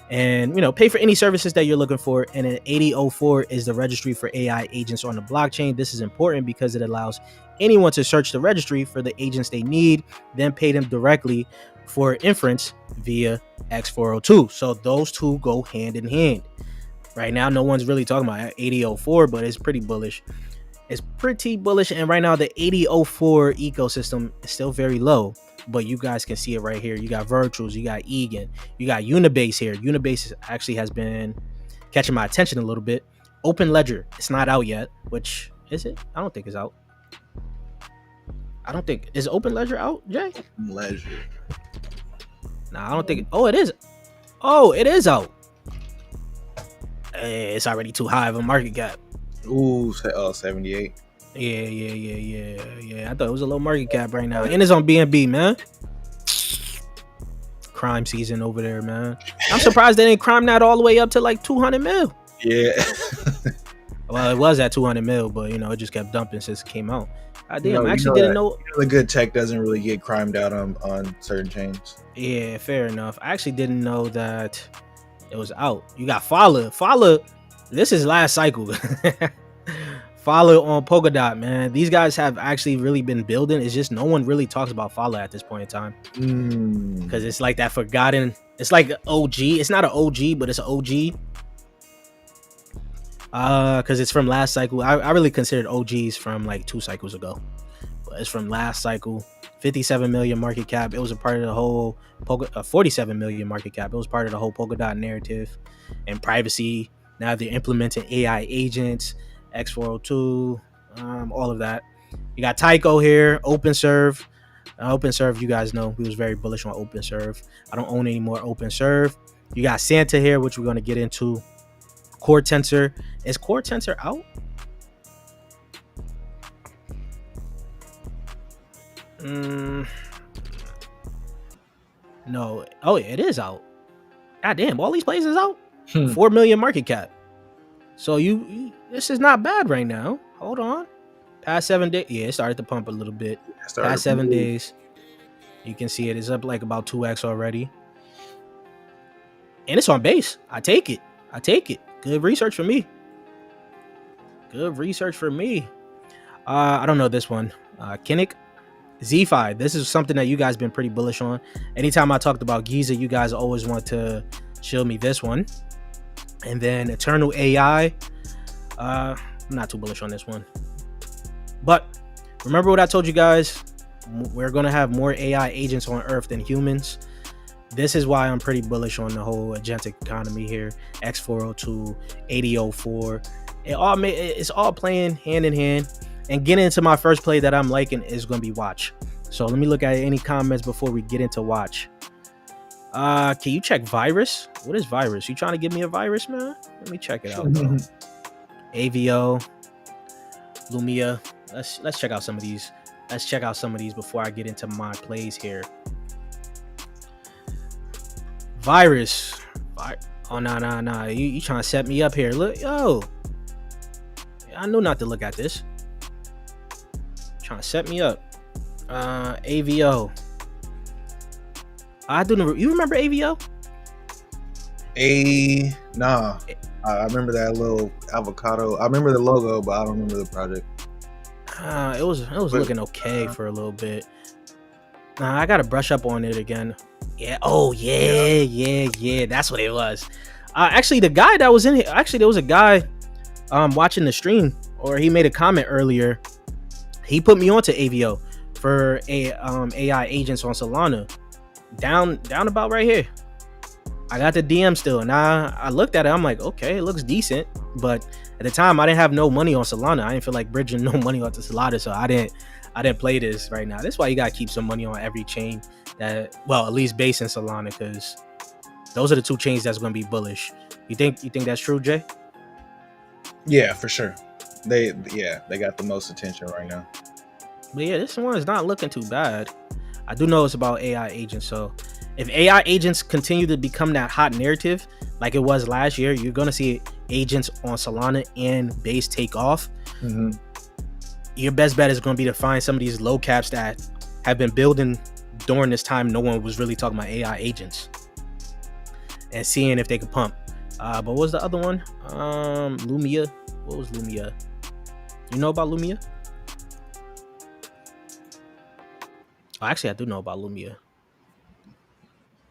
and pay for any services that you're looking for. And then 8004 is the registry for AI agents on the blockchain. This is important because it allows anyone to search the registry for the agents they need, then pay them directly for inference via x402. So those two go hand in hand. Right now, no one's really talking about 8004, but it's pretty bullish. It's pretty bullish. And right now, the 8004 ecosystem is still very low, but you guys can see it right here. You got Virtuals, you got Egan, you got Unibase here. Unibase actually has been catching my attention a little bit. Open Ledger, it's not out yet. Which is it? I don't think it's out. I don't think is Open Ledger out, Jay? Ledger. Nah, I don't think. Oh, it is. Oh, it is out. Hey, it's already too high of a market cap. Ooh, 78. Yeah. I thought it was a low market cap right now, and it's on BNB, man. Crime season over there, man. I'm surprised they didn't crime that all the way up to like 200 mil. Yeah. Well, it was at 200 mil, but it just kept dumping since it came out. I didn't didn't know. The good tech doesn't really get crimed out on certain chains. Yeah, fair enough. I actually didn't know that it was out. You got Follow. This is last cycle. Follow on Polkadot, man. These guys have actually really been building. It's just no one really talks about Follow at this point in time. Because it's like that forgotten. It's like OG. It's not an OG, but it's an OG. Because it's from last cycle. I really considered OGs from like 2 cycles ago. But it's from last cycle. 57 million market cap. It was a part of the whole 47 million market cap. It was part of the whole Polkadot narrative and privacy. Now they're implementing AI agents, x402, all of that. You got Tycho here, OpenServe. OpenServe, you guys know we was very bullish on OpenServe. I don't own any more OpenServe. You got Santa here, which we're going to get into. Core Tensor. Is Core Tensor out? No. Oh, it is out. God damn, all these places out. 4 million market cap. So this is not bad right now. Hold on. Past 7 days. Yeah, it started to pump a little bit. Past 7 days. You can see it is up like about 2x already. And it's on base. I take it. Good research for me. I don't know this one. Kinnick. Z5. This is something that you guys been pretty bullish on. Anytime I talked about Giza, you guys always want to show me this one. And then Eternal AI. I'm not too bullish on this one. But remember what I told you guys? We're going to have more AI agents on Earth than humans. This is why I'm pretty bullish on the whole agentic economy here. X402, 8004. It's all playing hand in hand. And getting into my first play that I'm liking is going to be Watch. So let me look at any comments before we get into Watch. Can you check Virus? What is Virus? You trying to give me a virus, man? Let me check it out, bro. AVO, Lumia. Let's check out some of these. Let's check out some of these before I get into my plays here. Virus. Oh, nah. You trying to set me up here. Look, yo. I knew not to look at this. Trying to set me up. AVO. You remember AVO? Nah. I remember that little avocado. I remember the logo, but I don't remember the project. It was looking okay for a little bit. Nah, I gotta brush up on it again. Yeah. Oh yeah. That's what it was. Actually, the guy that was in here. Actually, there was a guy watching the stream, or he made a comment earlier. He put me onto AVO for AI agents on Solana. Down about right here. I got the DM still, and I looked at it. I'm like, okay, it looks decent, but at the time I didn't have no money on Solana. I didn't feel like bridging no money onto Solana, so I didn't play this right now. That's why you gotta keep some money on every chain that, well, at least based in Solana, because those are the 2 chains that's gonna be bullish. You think that's true, Jay? Yeah, for sure. They got the most attention right now. But yeah, this one is not looking too bad. I do know it's about AI agents, so if AI agents continue to become that hot narrative like it was last year, you're gonna see agents on Solana and base take off. Mm-hmm. Your best bet is gonna be to find some of these low caps that have been building during this time no one was really talking about AI agents. and seeing if they could pump. But what was the other one? Lumia. What was Lumia? You know about Lumia? Oh, actually, I do know about Lumia.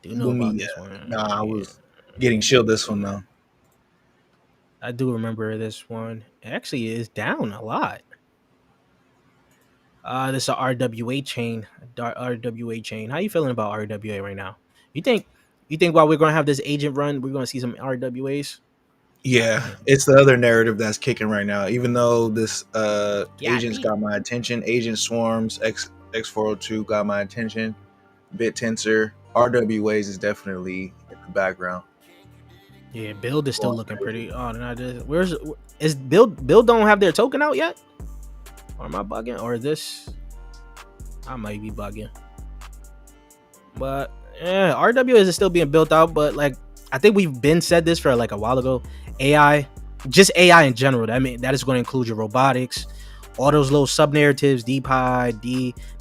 Do know about this one? Nah, I was getting chilled this one though. I do remember this one. It actually is down a lot. This is a RWA chain. RWA chain. How you feeling about RWA right now? You think while we're gonna have this agent run, we're gonna see some RWAs? Yeah, it's the other narrative that's kicking right now. Even though this agents D. got my attention, Agent Swarms, X402 got my attention, BitTensor, RWAs is definitely in the background. Yeah, Build is still looking pretty. Oh, where's is Build? Build don't have their token out yet? Or am I bugging? Or this? I might be bugging. But yeah, RWAs is still being built out. But like, I think we've been said this for like a while ago. AI, just AI in general. That is going to include your robotics, all those little sub narratives, DeFi,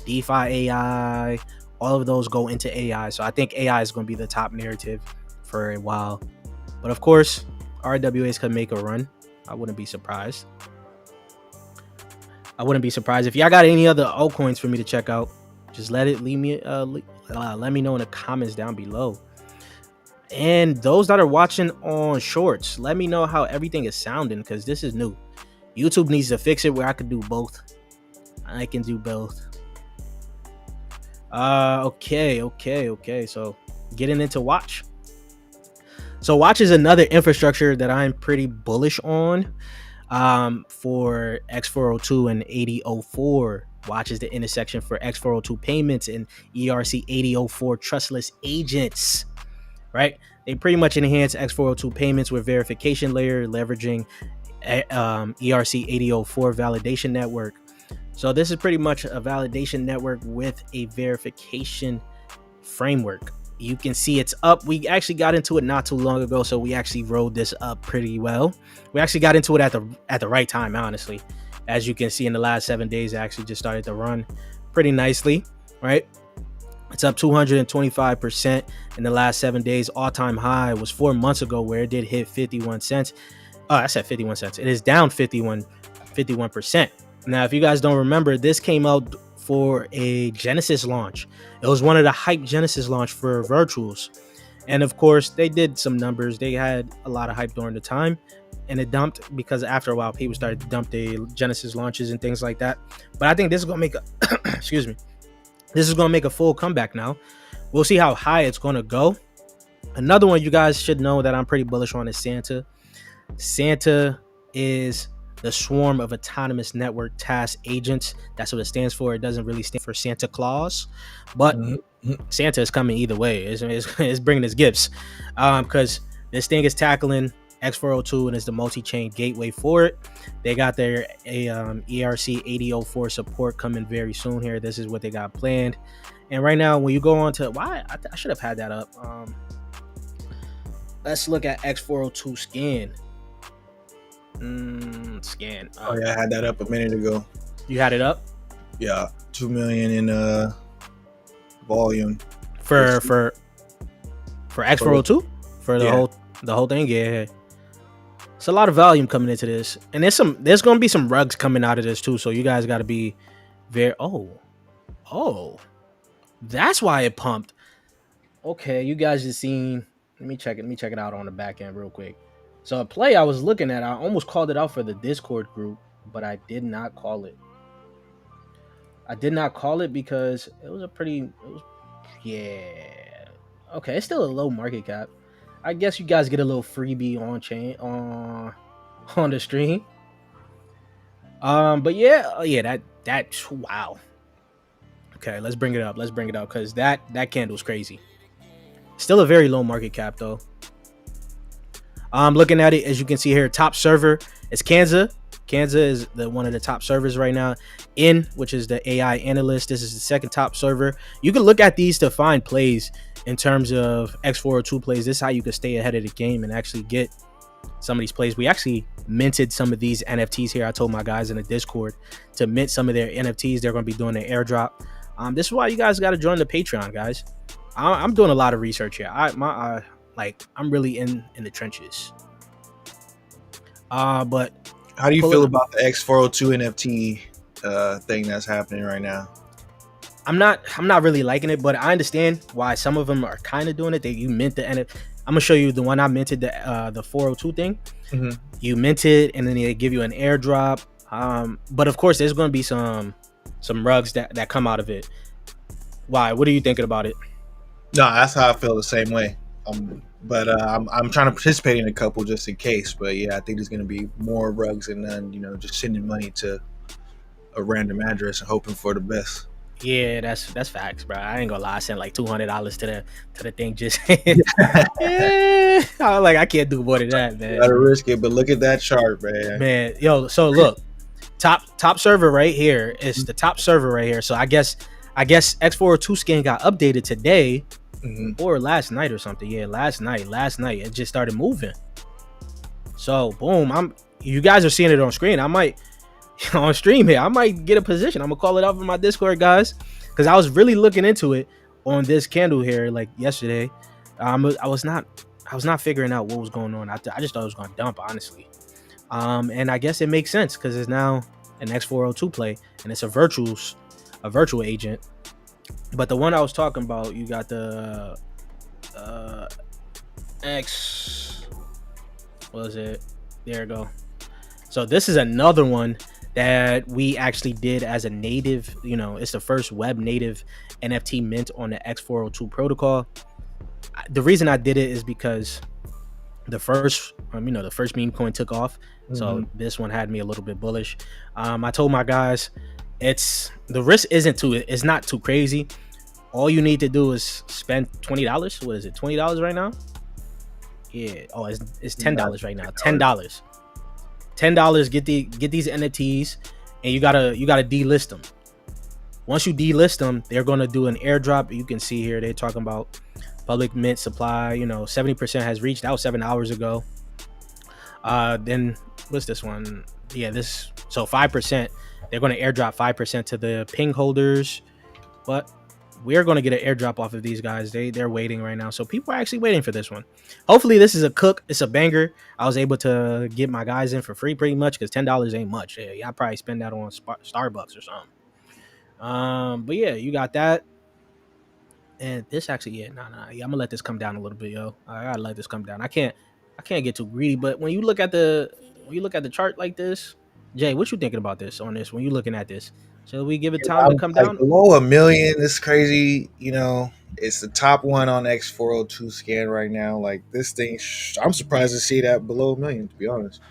DeFi AI, all of those go into AI. So I think AI is going to be the top narrative for a while. But of course, RWAs can make a run. I wouldn't be surprised. If y'all got any other altcoins for me to check out, just let me know in the comments down below. And those that are watching on shorts, let me know how everything is sounding, because this is new. YouTube needs to fix it where I can do both. I can do both. Okay. So getting into Watch. So Watch is another infrastructure that I'm pretty bullish on. For x402 and 8004. Watch is the intersection for x402 payments and ERC 8004 trustless agents. Right? They pretty much enhance x402 payments with verification layer, leveraging ERC 8004 validation network. So this is pretty much a validation network with a verification framework. You can see it's up. We actually got into it not too long ago, so we actually rode this up pretty well. We actually got into it at the right time, honestly. As you can see, in the last 7 days, it actually just started to run pretty nicely, right? It's up 225% in the last 7 days. All-time high was 4 months ago, where it did hit 51 cents. Oh, I said 51 cents. It is down 51%. Now, if you guys don't remember, this came out for a Genesis launch. It was one of the hype Genesis launch for virtuals. And of course, they did some numbers. They had a lot of hype during the time, and it dumped because after a while, people started to dump the Genesis launches and things like that. But I think this is going to make a, excuse me, this is going to make a full comeback now. We'll see how high it's going to go. Another one you guys should know that I'm pretty bullish on is Santa. Santa is the swarm of autonomous network task agents. That's what it stands for. It doesn't really stand for Santa Claus, but Santa is coming either way. It's bringing his gifts, because this thing is tackling x402 and is the multi-chain gateway for it. They got their ERC 8004 support coming very soon here. This is what they got planned. And right now, when you go on to I should have had that up. Let's look at x402 scan. Scan. Oh yeah, I had that up a minute ago. You had it up? Yeah, 2 million in volume for x402 for the whole thing. Yeah, it's a lot of volume coming into this, and there's gonna be some rugs coming out of this too. So you guys got to be very. Oh, that's why it pumped. Okay, you guys just seen. Let me check it out on the back end real quick. So a play I was looking at, I almost called it out for the Discord group, but I did not call it. Because it was okay, it's still a low market cap. I guess you guys get a little freebie on chain on the stream. But yeah, that wow. Okay, let's bring it up because that candle's crazy. Still a very low market cap though. Looking at it, as you can see here, top server is Kanza. Kanza is one of the top servers right now. Which is the AI analyst. This is the second top server. You can look at these to find plays in terms of x402 plays. This is how you can stay ahead of the game and actually get some of these plays. We actually minted some of these NFTs here. I told my guys in the Discord to mint some of their NFTs. They're going to be doing an airdrop. This is why you guys got to join the Patreon, guys. I'm doing a lot of research here. Like I'm really in the trenches. But how do you feel about the x402 NFT thing that's happening right now? I'm not really liking it, but I understand why some of them are kind of doing it. You mint the NFT. I'm gonna show you the one I minted, the 402 thing. Mm-hmm. You mint it, and then they give you an airdrop. But of course, there's gonna be some rugs that come out of it. Why? What are you thinking about it? No, that's how I feel the same way. But I'm trying to participate in a couple just in case. But yeah, I think there's gonna be more rugs and then just sending money to a random address and hoping for the best. Yeah, that's facts, bro. I ain't gonna lie. I sent like $200 to the thing. Just yeah. I was like, I can't do more than that, man. You gotta risk it, but look at that chart, man. Man, yo. So look, top server right here is the top server right here. So I guess X402 skin got updated today, or last night or something. Yeah, last night it just started moving. So boom, you guys are seeing it on screen. I might. On stream here, I might get a position. I'm gonna call it up in my Discord, guys, because I was really looking into it on this candle here like yesterday. I was not figuring out what was going on. I just thought it was gonna dump, honestly. And I guess it makes sense because it's now an X402 play and it's a virtual agent. But the one I was talking about, you got the X. What was it? There we go. So this is another one that we actually did as a native, it's the first web native NFT mint on the X402 protocol. The reason I did it is because the first meme coin took off. So this one had me a little bit bullish. I told my guys, the risk it's not too crazy. All you need to do is spend $20. What is it? $20 right now? Yeah. Oh, it's $10 right now. $10. Get these NFTs, and you gotta delist them. Once you delist them, they're gonna do an airdrop. You can see here they're talking about public mint supply. 70% has reached. That was 7 hours ago. Then what's this one? Yeah, this. So 5%. They're gonna airdrop 5% to the ping holders, but we're going to get an airdrop off of these guys. They're waiting right now. So people are actually waiting for this one. Hopefully this is a cook. It's a banger. I was able to get my guys in for free pretty much because $10 ain't much. Yeah, I probably spend that on Starbucks or something. But yeah, you got that. And this actually, yeah, I'm going to let this come down a little bit, yo. I got to let this come down. I can't get too greedy, but when you look at the chart like this, Jay, what you thinking about this on this when you looking at this? Shall we give it time to come down? Below 1 million, it's crazy. It's the top one on X402 scan right now. Like this thing, I'm surprised to see that below 1 million, to be honest.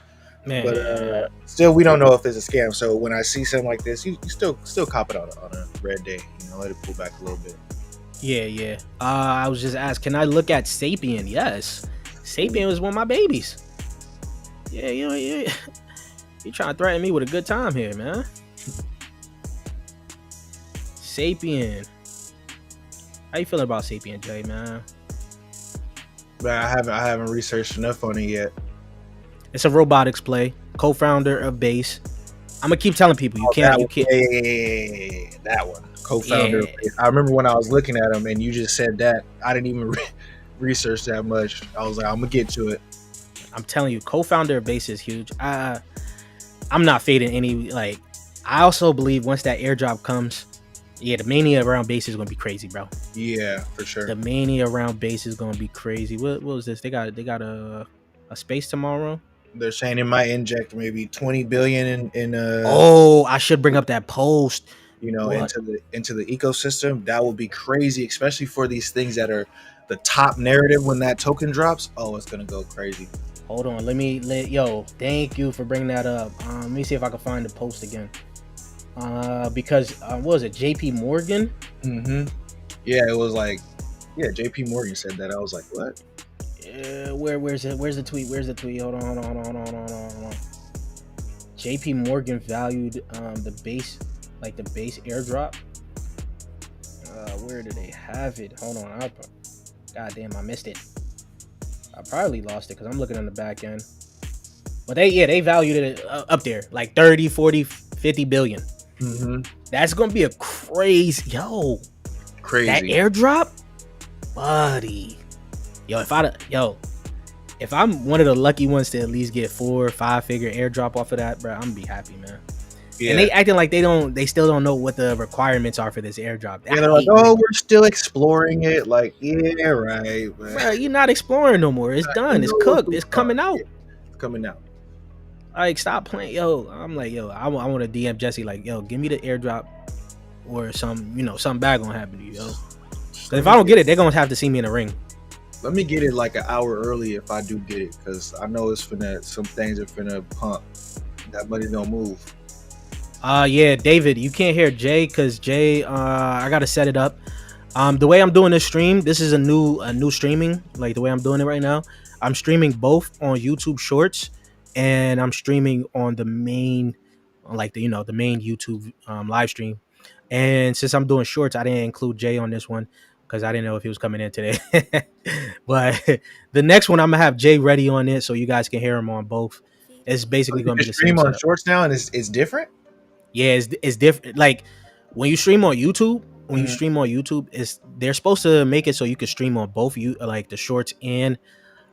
Man. But still, we don't know if it's a scam. So when I see something like this, you still cop it on a red day. Let it pull back a little bit. Yeah. I was just asked, can I look at Sapien? Yes, Sapien was one of my babies. Yeah. You trying to threaten me with a good time here, man? Sapien. How you feeling about Sapien, Jay, man? But I haven't researched enough on it yet. It's a robotics play. Co-founder of Base. I'm gonna keep telling people you can't. Yeah, that one. Co-founder. Yeah. I remember when I was looking at him and you just said that. I didn't even research that much. I was like, I'm gonna get to it. I'm telling you, co-founder of Base is huge. I'm not fading any. Like, I also believe once that airdrop comes. Yeah, the mania around Base is gonna be crazy, bro. Yeah, for sure. The mania around Base is gonna be crazy. What was this? They got a space tomorrow. They're saying it might inject maybe 20 billion in Oh, I should bring up that post. Into the ecosystem. That would be crazy, especially for these things that are the top narrative when that token drops. Oh, it's gonna go crazy. Hold on, thank you for bringing that up. Let me see if I can find the post again. Because what was it, JP Morgan? Yeah, it was like, yeah, JP Morgan said that. I was like, what? Where's it? Where's the tweet? Hold on. JP Morgan valued the base airdrop. Where do they have it? Hold on. God damn, I missed it. I probably lost it because I'm looking on the back end. But they valued it up there, like 30, 40, 50 billion. That's gonna be a crazy crazy that airdrop, buddy. Yo, if I'm one of the lucky ones to at least get 4 or 5 figure airdrop off of that, bro, I'm gonna be happy, man. Yeah. And they acting like they still don't know what the requirements are for this airdrop. Yeah, they're like, oh, we're still exploring it. Like, yeah, right, man. Bro, you're not exploring no more. It's done. It's cooked. It's coming out. It's coming out. Like, stop playing, yo. I'm like, yo, I want to DM Jesse, like, yo, give me the airdrop or something bad gonna happen to you, yo. Because if I don't get it, they're gonna have to see me in the ring. Let me get it like an hour early if I do get it, because I know some things are finna pump. That money don't move. Yeah, David, you can't hear Jay because Jay, I gotta set it up. The way I'm doing this stream, this is a new streaming. Like the way I'm doing it right now, I'm streaming both on YouTube Shorts, and I'm streaming on the main, like the main YouTube live stream. And since I'm doing Shorts, I didn't include Jay on this one because I didn't know if he was coming in today. But the next one, I'm gonna have Jay ready on it so you guys can hear him on both. It's basically gonna be the same stream on Shorts now, and it's different. Yeah, it's different. Like when you stream on YouTube, they're supposed to make it so you can stream on both like the Shorts and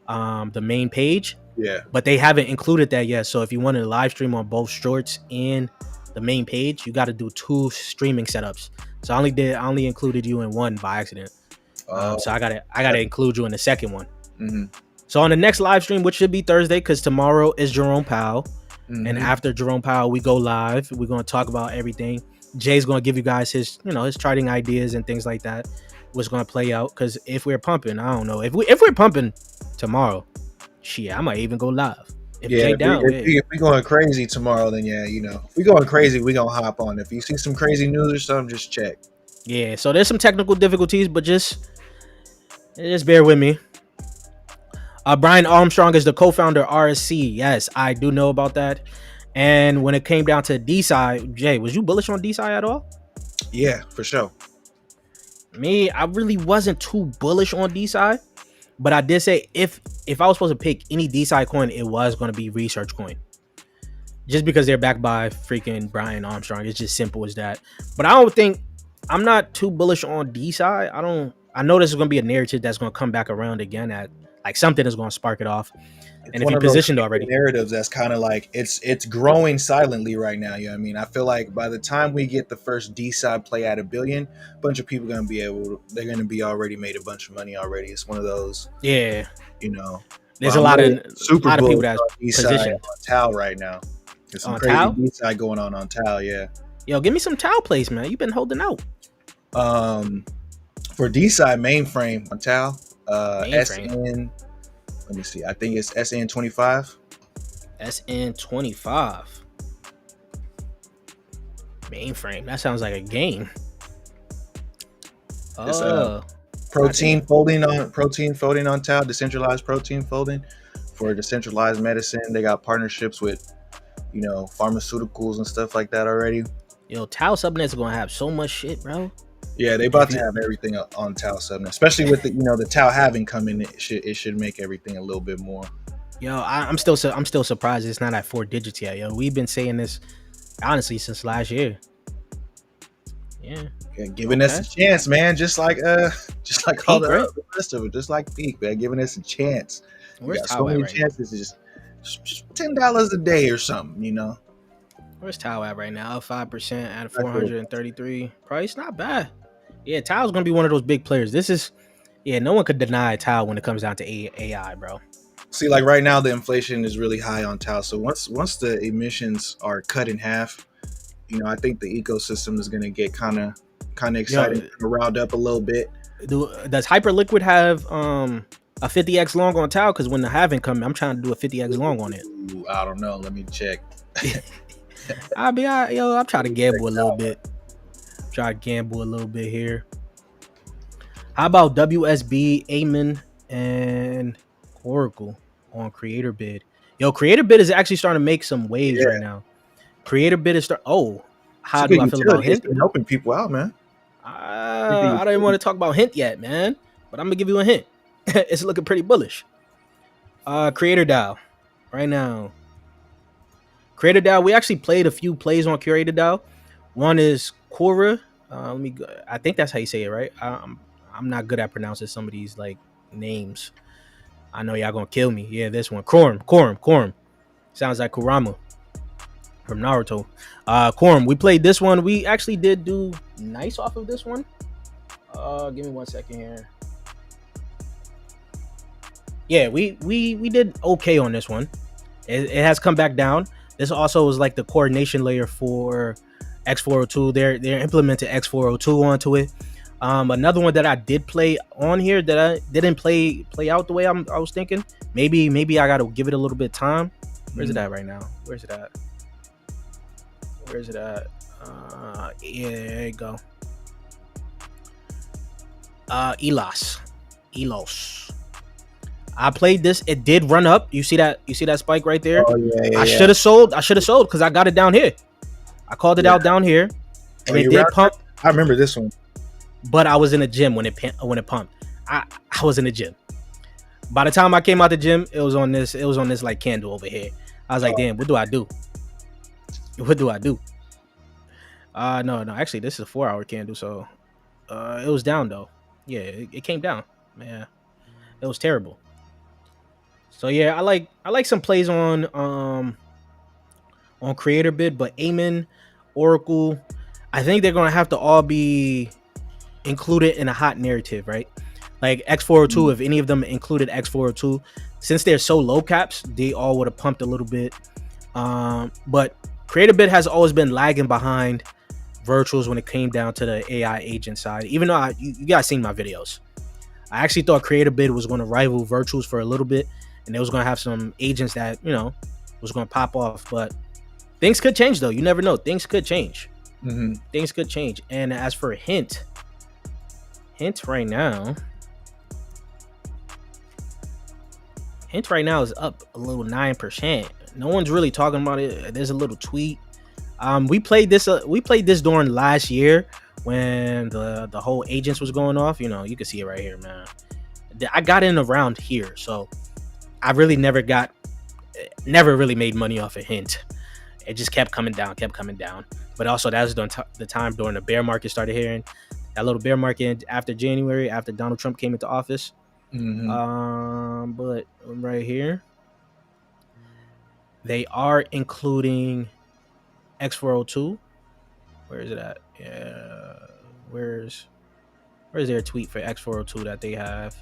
the main page. Yeah, but they haven't included that yet. So if you want to live stream on both Shorts and the main page, you got to do 2 streaming setups. So I only included you in one by accident. So I gotta include you in the second one. Mm-hmm. So on the next live stream, which should be Thursday, because tomorrow is Jerome Powell. Mm-hmm. And after Jerome Powell, we go live. We're going to talk about everything. Jay's going to give you guys his charting ideas and things like that. What's going to play out? Because if we're pumping, I don't know. If we're pumping tomorrow, shit, I might even go live. If we going crazy tomorrow, then if we going crazy, we gonna hop on. If you see some crazy news or something, just check. Yeah, so there's some technical difficulties, but just bear with me. Brian Armstrong is the co-founder RSC. Yes, I do know about that. And when it came down to DeSci, Jay, was you bullish on DeSci at all? Yeah, for sure. Me, I really wasn't too bullish on DeSci, but I did say if I was supposed to pick any DeSci coin, it was going to be Research Coin. Just because they're backed by freaking Brian Armstrong. It's just simple as that. But I'm not too bullish on DeSci. I know this is going to be a narrative that's going to come back around again at like something is going to spark it off. And if you positioned already, narratives that's kind of like it's growing silently right now. You know what I mean? I feel like by the time we get the first DeSci play at $1 billion, a bunch of people they're going to be already made a bunch of money already. It's one of those. Yeah. There's a lot of people that's positioned on Tau right now. There's some crazy DeSci going on Tau. Yeah. Yo, give me some Tau plays, man. You've been holding out. For DeSci mainframe on Tau. SN, let me see. I think it's SN25. SN25. Mainframe. That sounds like a game. It's protein folding on Tau, decentralized protein folding for decentralized medicine. They got partnerships with, pharmaceuticals and stuff like that already. Yo, Tau subnets are gonna have so much shit, bro. Yeah, they about to have everything on Tau subnet, especially with the Tau having come in. It should make everything a little bit more. Yo, I'm still surprised it's not at 4 digits yet. Yo, we've been saying this honestly since last year. Yeah, giving us a chance, man. Just like Peak, all the rest of it, just like Peak, man, giving us a chance. Where's Tau so many chances? Just $10 a day or something, Where's Tau at right now? 5% at a 433 price. Not bad. Yeah, Tau's gonna be one of those big players. No one could deny Tau when it comes down to AI, bro. See, like right now, the inflation is really high on Tau. So once the emissions are cut in half, I think the ecosystem is gonna get kind of excited, riled up a little bit. Does Hyperliquid have a 50x long on Tau? Because when the halving come, I'm trying to do a 50x long on it. Ooh, I don't know. Let me check. I'm trying to gamble a little bit. Here. How about WSB, Amen, and Oracle on Creator Bid? Yo, Creator Bid is actually starting to make some waves right now. Creator Bid is how do I feel about Hint? Been helping people out, man. I don't even want to talk about Hint yet, man. But I'm gonna give you a hint. It's looking pretty bullish. Creator DAO right now. Creator DAO, we actually played a few plays on Creator DAO. One is Quora. I think that's how you say it, right? I'm not good at pronouncing some of these like names. I know y'all gonna kill me. Yeah, this one. Korm. Sounds like Kurama from Naruto. Korm, we played this one. We actually did do nice off of this one. Give me 1 second here. Yeah, we did okay on this one. It has come back down. This also was like the coordination layer for X402. They're implemented X402 onto it. Another one that I did play on here that I didn't play out the way I was thinking. Maybe I gotta give it a little bit of time. Where's it at right now? Where's it at? Yeah, there you go. Elos. I played this. It did run up. You see that spike right there? Oh, yeah, I should have sold because I got it down here. I called it out down here, and it did pump. I remember this one. But I was in the gym when it pumped. I was in the gym. By the time I came out the gym, it was on this like candle over here. I was like, damn, what do I do? No, actually this is a 4-hour candle, so it was down though. Yeah, it came down. Man, it was terrible. So yeah, I like some plays on creator bid, but Amen, Oracle, I think they're gonna have to all be included in a hot narrative, right? Like X402, if any of them included X402, since they're so low caps, they all would have pumped a little bit. But creator bid has always been lagging behind virtuals when it came down to the AI agent side. Even though you guys seen my videos, I actually thought creator bid was going to rival virtuals for a little bit, and they was going to have some agents that was going to pop off. But things could change though. You never know. Things could change. Things could change. And as for hint right now is up a little 9%. No one's really talking about it. There's a little tweet. We played this during last year when the whole agents was going off. You can see it right here, man. I got in around here, so I really never really made money off a hint. It just kept coming down. But also that was the time during the bear market started hitting. That little bear market after January, after Donald Trump came into office. But right here, they are including X402. Where is it at? Yeah, where's their tweet for X402 that they have?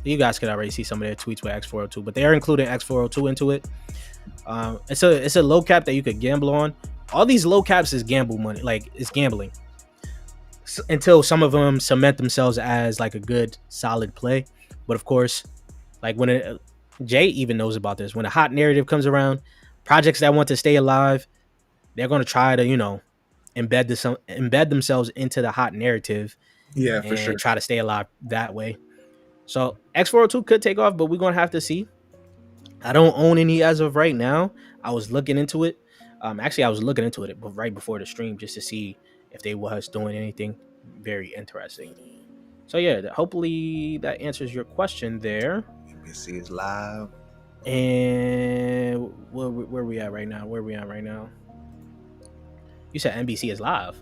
You guys could already see some of their tweets with X402, but they are including X402 into it. It's a low cap that you could gamble on. All these low caps is gamble money, like it's gambling. Until some of them cement themselves as like a good solid play. But of course, like when Jay even knows about this, when a hot narrative comes around, projects that want to stay alive, they're going to try to embed themselves into the hot narrative. Yeah, for sure. Try to stay alive that way. So X402 could take off, but we're going to have to see. I don't own any as of right now. I was looking into it. Actually, I was looking into it right before the stream just to see if they was doing anything very interesting. So yeah, hopefully that answers your question there. NBC is live. And where we at right now? You said NBC is live.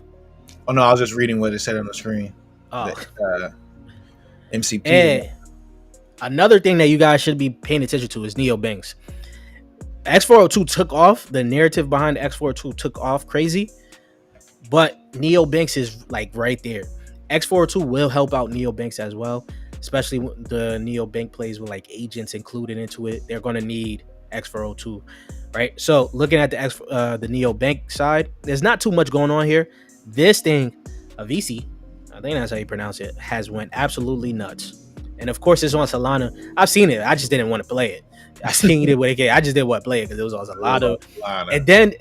Oh no, I was just reading what it said on the screen. Oh, MCP. And another thing that you guys should be paying attention to is neobanks. X402 took off. The narrative behind X402 took off crazy, but neobanks is like right there. X402 will help out neobanks as well, especially the neobank plays with like agents included into it. They're going to need X402, right? So looking at the neobank side, there's not too much going on here. This thing, VC, I think that's how you pronounce it, has went absolutely nuts. And of course, it's on Solana. I've seen it. I just didn't want to play it. I seen it with it. I just didn't want to play it because it was on Solana. And then,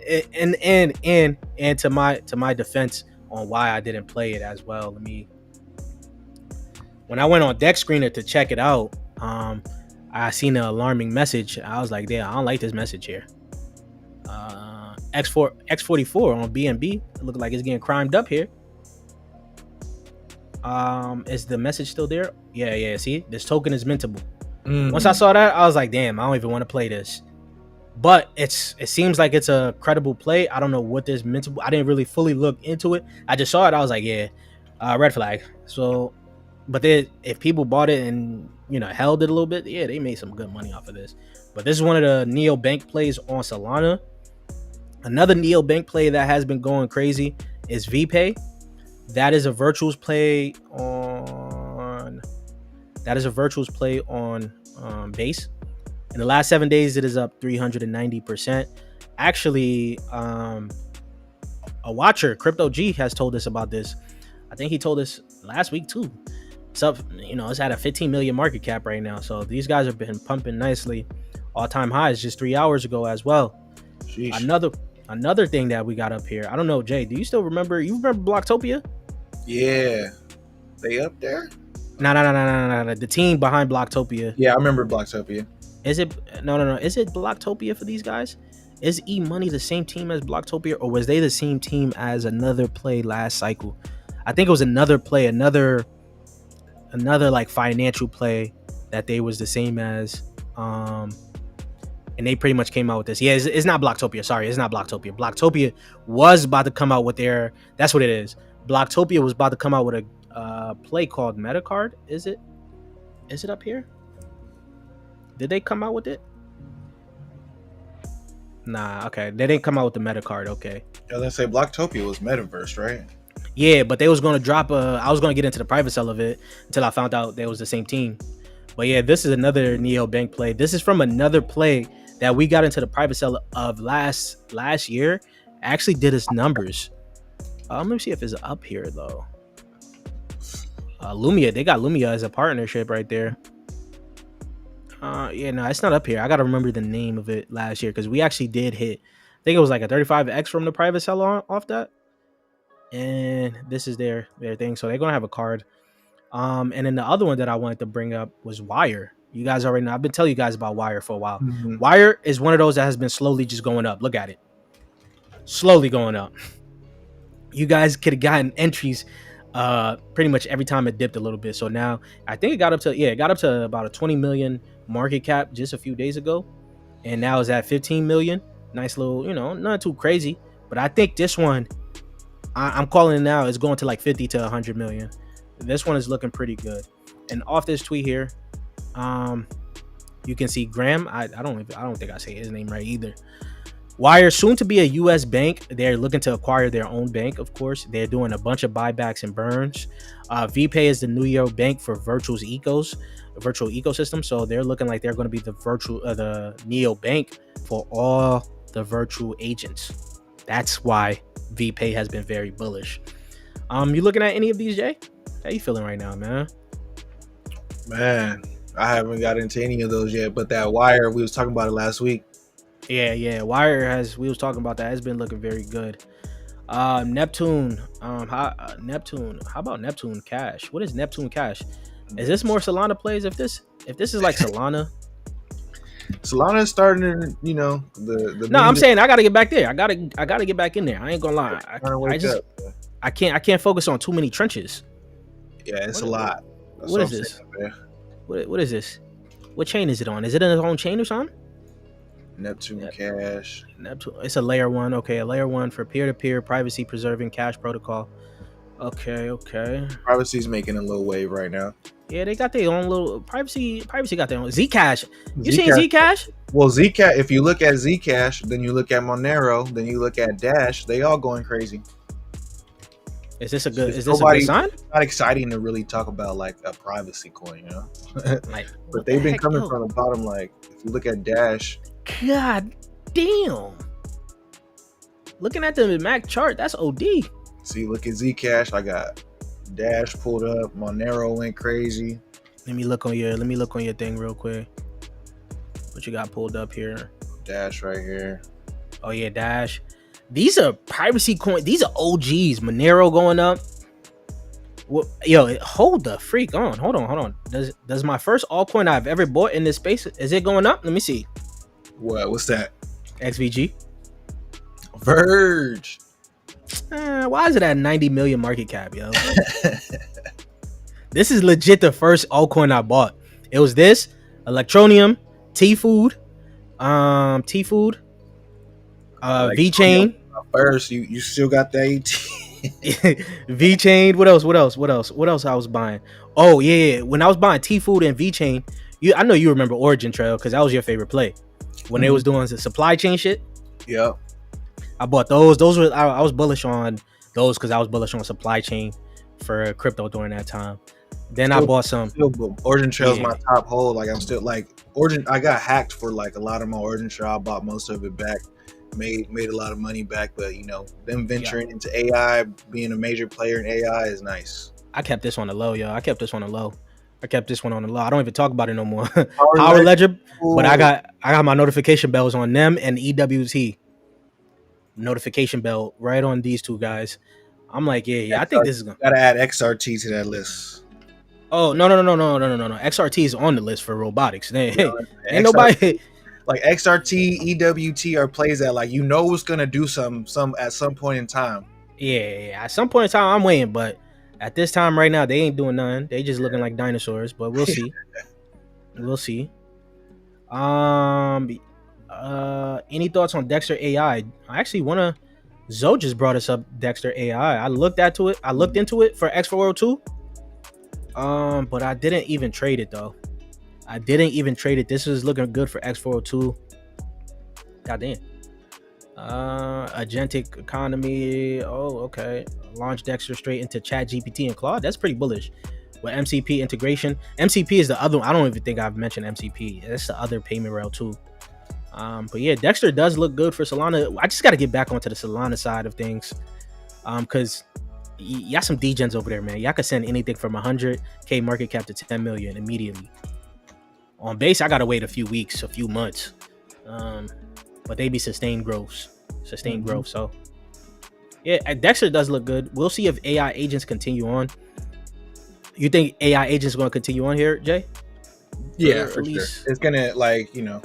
and to my defense on why I didn't play it as well. When I went on Deck Screener to check it out, I seen an alarming message. I was like, "Damn, I don't like this message here." X44 on BNB. It looked like it's getting crimed up here. Is the message still there? Yeah. See, this token is mintable. Once I saw that, I was like, damn, I don't even want to play this. But it seems like it's a credible play. I don't know what this mintable. I didn't really fully look into it. I just saw it. I was like, yeah, red flag. So, but if people bought it and held it a little bit, yeah, they made some good money off of this. But this is one of the neobank plays on Solana. Another neobank play that has been going crazy is VPay. That is a virtuals play on base. In the last 7 days, it is up 390%. Actually, a watcher, Crypto G, has told us about this. I think he told us last week too. It's up, it's at a 15 million market cap right now. So these guys have been pumping nicely. All-time highs just 3 hours ago as well. Sheesh. Another thing that we got up here. I don't know, Jay, do you still remember? You remember Blocktopia? Yeah. They up there? No. The team behind Blocktopia. Yeah, I remember Blocktopia. Is it no? Is it Blocktopia for these guys? Is E-Money the same team as Blocktopia, or was they the same team as another play last cycle? I think it was another play, another like financial play that they was the same as, and they pretty much came out with this. Yeah, it's not Blocktopia. Sorry, it's not Blocktopia. Blocktopia was about to come out with their. That's what it is. Blocktopia was about to come out with a play called Metacard. Is it up here? Did they come out with it? Nah, okay. They didn't come out with the Metacard, okay. Yeah, let's say Blocktopia was Metaverse, right? Yeah, but they was going to drop I was going to get into the private sale of it until I found out they was the same team. But yeah, this is another neobank play. This is from another play that we got into the private sale of last year. Actually did its numbers. Let me see if it's up here though. Lumia, they got Lumia as a partnership right there. Yeah, no, it's not up here. I gotta remember the name of it last year because we actually did hit. I think it was like a 35x from the private sell off that. And this is their thing. So they're gonna have a card. And then the other one that I wanted to bring up was Wire. You guys already know. I've been telling you guys about Wire for a while. Mm-hmm. Wire is one of those that has been slowly just going up. Look at it. Slowly going up. You guys could have gotten entries pretty much every time it dipped a little bit. So now I think it got up to about a 20 million market cap just a few days ago. And now it's at 15 million. Nice little, not too crazy. But I think this one, I'm calling it now, is going to like 50 to 100 million. This one is looking pretty good. And off this tweet here, you can see Graham. I don't think I say his name right either. Wire, soon to be a U.S. bank. They're looking to acquire their own bank, of course. They're doing a bunch of buybacks and burns. VPay is the New York bank for virtual ecosystem. So they're looking like they're going to be the neo bank for all the virtual agents. That's why VPay has been very bullish. You looking at any of these, Jay? How you feeling right now, man? Man, I haven't got into any of those yet, but that Wire, we was talking about it last week. Yeah. Wire we was talking about that. It's been looking very good. Neptune. How about Neptune Cash? What is Neptune Cash? Is this more Solana plays? If this is like Solana. Solana is starting to, the No, I'm saying I gotta get back there. I gotta get back in there. I ain't gonna lie. I can't focus on too many trenches. Yeah, it's a lot. What is this? What is this? What chain is it on? Is it in its own chain or something? Neptune Cash. Neptune. It's a layer 1. Okay, a layer 1 for peer-to-peer privacy preserving cash protocol. Okay. Privacy's making a little wave right now. Yeah, they got their own little privacy got their own Zcash. You seen Zcash? Well, Zcash. If you look at Zcash, then you look at Monero, then you look at Dash. They all going crazy. Is this a good sign? It's not exciting to really talk about like a privacy coin, but they've been coming from the bottom. Like if you look at Dash, God damn. Looking at the MAC chart, that's OD. See, look at Zcash. I got Dash pulled up. Monero went crazy. Let me look on your thing real quick. What you got pulled up here? Dash right here. Oh yeah, Dash. These are privacy coins. These are OGs. Monero going up. Well, yo, hold the freak on. Hold on. Does my first altcoin I've ever bought in this space, is it going up? Let me see. What's that? XVG. Verge. Why is it at 90 million market cap, yo? This is legit the first altcoin I bought. It was this, Electronium, T-Food, V-Chain. First, you still got the AT. V Chain. What else? What else I was buying? Oh yeah. When I was buying T Food and V Chain, I know you remember Origin Trail because that was your favorite play when they was doing the supply chain shit. Yep. I bought those. Those were I was bullish on those because I was bullish on supply chain for crypto during that time. Then I bought some. Origin Trail's my top hold. Like I'm still like Origin. I got hacked for like a lot of my Origin Trail. I bought most of it back. Made a lot of money back, but you know, them venturing into AI, being a major player in AI is nice. I kept this on the low, yo. I kept this one on the low. I don't even talk about it no more. Power Ledger, but I got my notification bells on them and EWT. Notification bell right on these two guys. I'm like, yeah. I think this is gonna. Gotta add XRT to that list. Oh no. XRT is on the list for robotics. Ain't nobody. Like XRT, EWT are plays that like you know it's gonna do some at some point in time. Yeah. At some point in time, I'm waiting, but at this time right now, they ain't doing nothing. They just looking like dinosaurs. But we'll see. We'll see. Any thoughts on Dexter AI? Actually, Zoe just brought us up Dexter AI. I looked into it for x402. But I didn't even trade it though. This is looking good for x402. Goddamn. Agentic economy. Oh, okay. Launch Dexter straight into Chat GPT and Claude. That's pretty bullish. With MCP integration. MCP is the other one. I don't even think I've mentioned MCP. That's the other payment rail too. But yeah, Dexter does look good for Solana. I just got to get back onto the Solana side of things. Because y'all some degens over there, man. Y'all can send anything from 100K market cap to 10 million immediately. On base, I gotta wait a few weeks, a few months. But they be sustained growth. So yeah, Dexter does look good. We'll see if AI agents continue on. You think AI agents going to continue on here, Jay? Yeah, for sure. It's gonna, like, you know,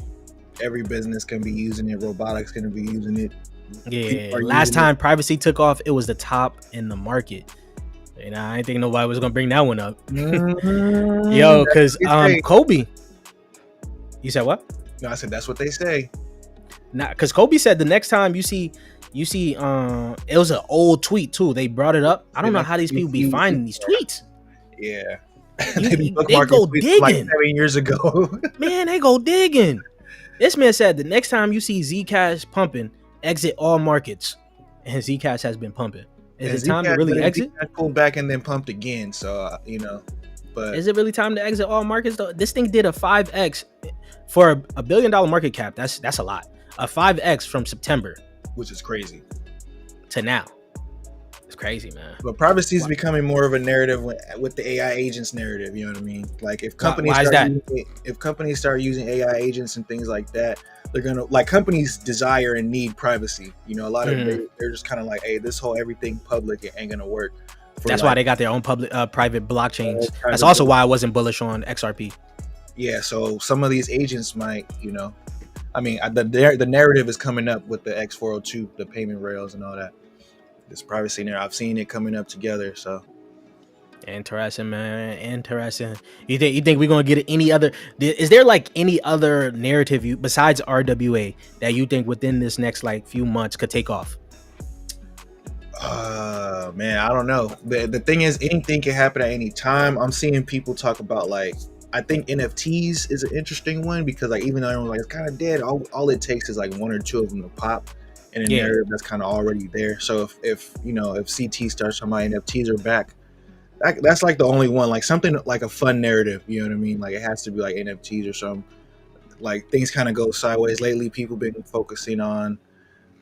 every business can be using it. Robotics gonna be using it. Yeah. Last time privacy took off, it was the top in the market. And I didn't think nobody was gonna bring that one up. Yo, because Kobe. You said what? No, I said that's what they say. Nah, because Kobe said the next time you see it was an old tweet too. They brought it up. I don't know how these people be finding these tweets. Yeah. They go digging like 7 years ago. Man, they go digging. This man said the next time you see Zcash pumping, exit all markets. And Zcash has been pumping. Is it time to really exit? Zcash pulled back and then pumped again. So you know, but is it really time to exit all markets though? This thing did a 5x for a $1 billion market cap. That's a lot. A 5x from September, which is crazy, to now. It's crazy, man. But privacy is becoming more of a narrative with the AI agents narrative. You know what I mean? Like if companies start using AI agents and things like that, they're gonna, like, companies desire and need privacy. You know, a lot of they're just kind of like, hey, this whole everything public, it ain't gonna work. That's why they got their own private blockchains. That's also why I wasn't bullish on XRP. Yeah, so some of these agents might, you know, I mean, the narrative is coming up with the x402, the payment rails and all that. This privacy narrative, I've seen it coming up together. So interesting, man. Interesting. You think we're gonna get any other? Is there like any other narrative besides RWA that you think within this next like few months could take off? Man, I don't know. The thing is, anything can happen at any time. I'm seeing people talk about, like, I think NFTs is an interesting one because, like, even though I'm like it's kind of dead, all it takes is like one or two of them to pop in a narrative that's kind of already there. So if you know, if CT starts talking about NFTs are back, that's like the only one, like something like a fun narrative. You know what I mean? Like it has to be like NFTs or something. Like things kind of go sideways lately. People been focusing on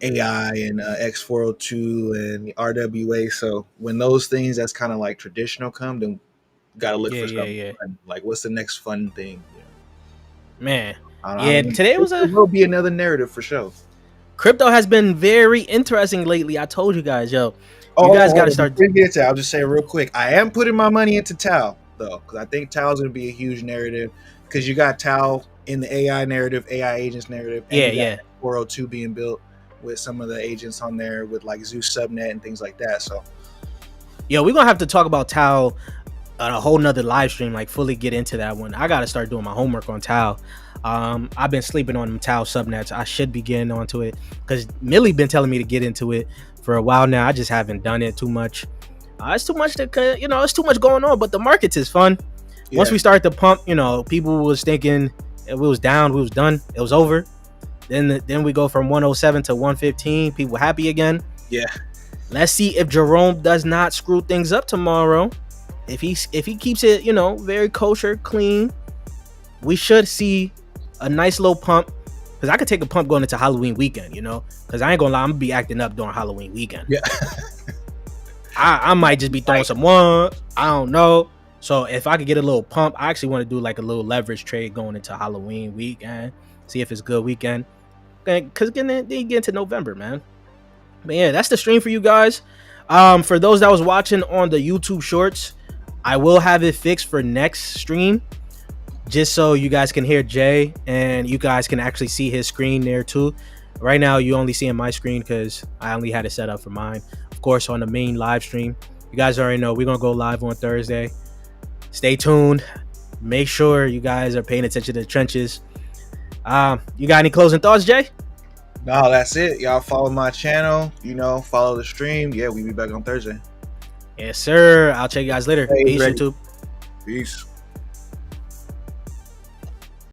AI and x402 and RWA. So when those things that's kind of like traditional come, then gotta look for something fun. Like what's the next fun thing? Man, today will be another narrative for sure. Crypto has been very interesting lately. I told you guys, you guys got to start. I'll just say real quick, I am putting my money into Tau though, because I think Tau is going to be a huge narrative. Because you got Tau in the AI narrative, AI agents narrative. And 402 being built with some of the agents on there with like Zeus subnet and things like that. So, we're gonna have to talk about Tau on a whole nother live stream, like fully get into that one. I got to start doing my homework on Tau. I've been sleeping on them Tau subnets. I should be getting onto it because Millie been telling me to get into it for a while now. I just haven't done it too much. It's too much it's too much going on. But the markets is fun. Yeah. Once we started to pump, people was thinking it was down, we was done, it was over. Then we go from 107 to 115. People happy again. Yeah. Let's see if Jerome does not screw things up tomorrow. If he keeps it, very kosher, clean, we should see a nice little pump. Because I could take a pump going into Halloween weekend, because I ain't gonna lie, I'm gonna be acting up during Halloween weekend. Yeah. I might just be throwing some ones. I don't know. So if I could get a little pump, I actually want to do like a little leverage trade going into Halloween weekend. See if it's a good weekend. Because then you get into November, man. But yeah, that's the stream for you guys. For those that was watching on the YouTube shorts, I will have it fixed for next stream. Just so you guys can hear Jay and you guys can actually see his screen there too. Right now, you only seeing my screen because I only had it set up for mine. Of course, on the main live stream, you guys already know we're going to go live on Thursday. Stay tuned. Make sure you guys are paying attention to the trenches. You got any closing thoughts, Jay? No, that's it. Y'all follow my channel. Follow the stream. Yeah, we be back on Thursday. Yes, sir. I'll check you guys later. Hey, Peace, ready. YouTube. Peace.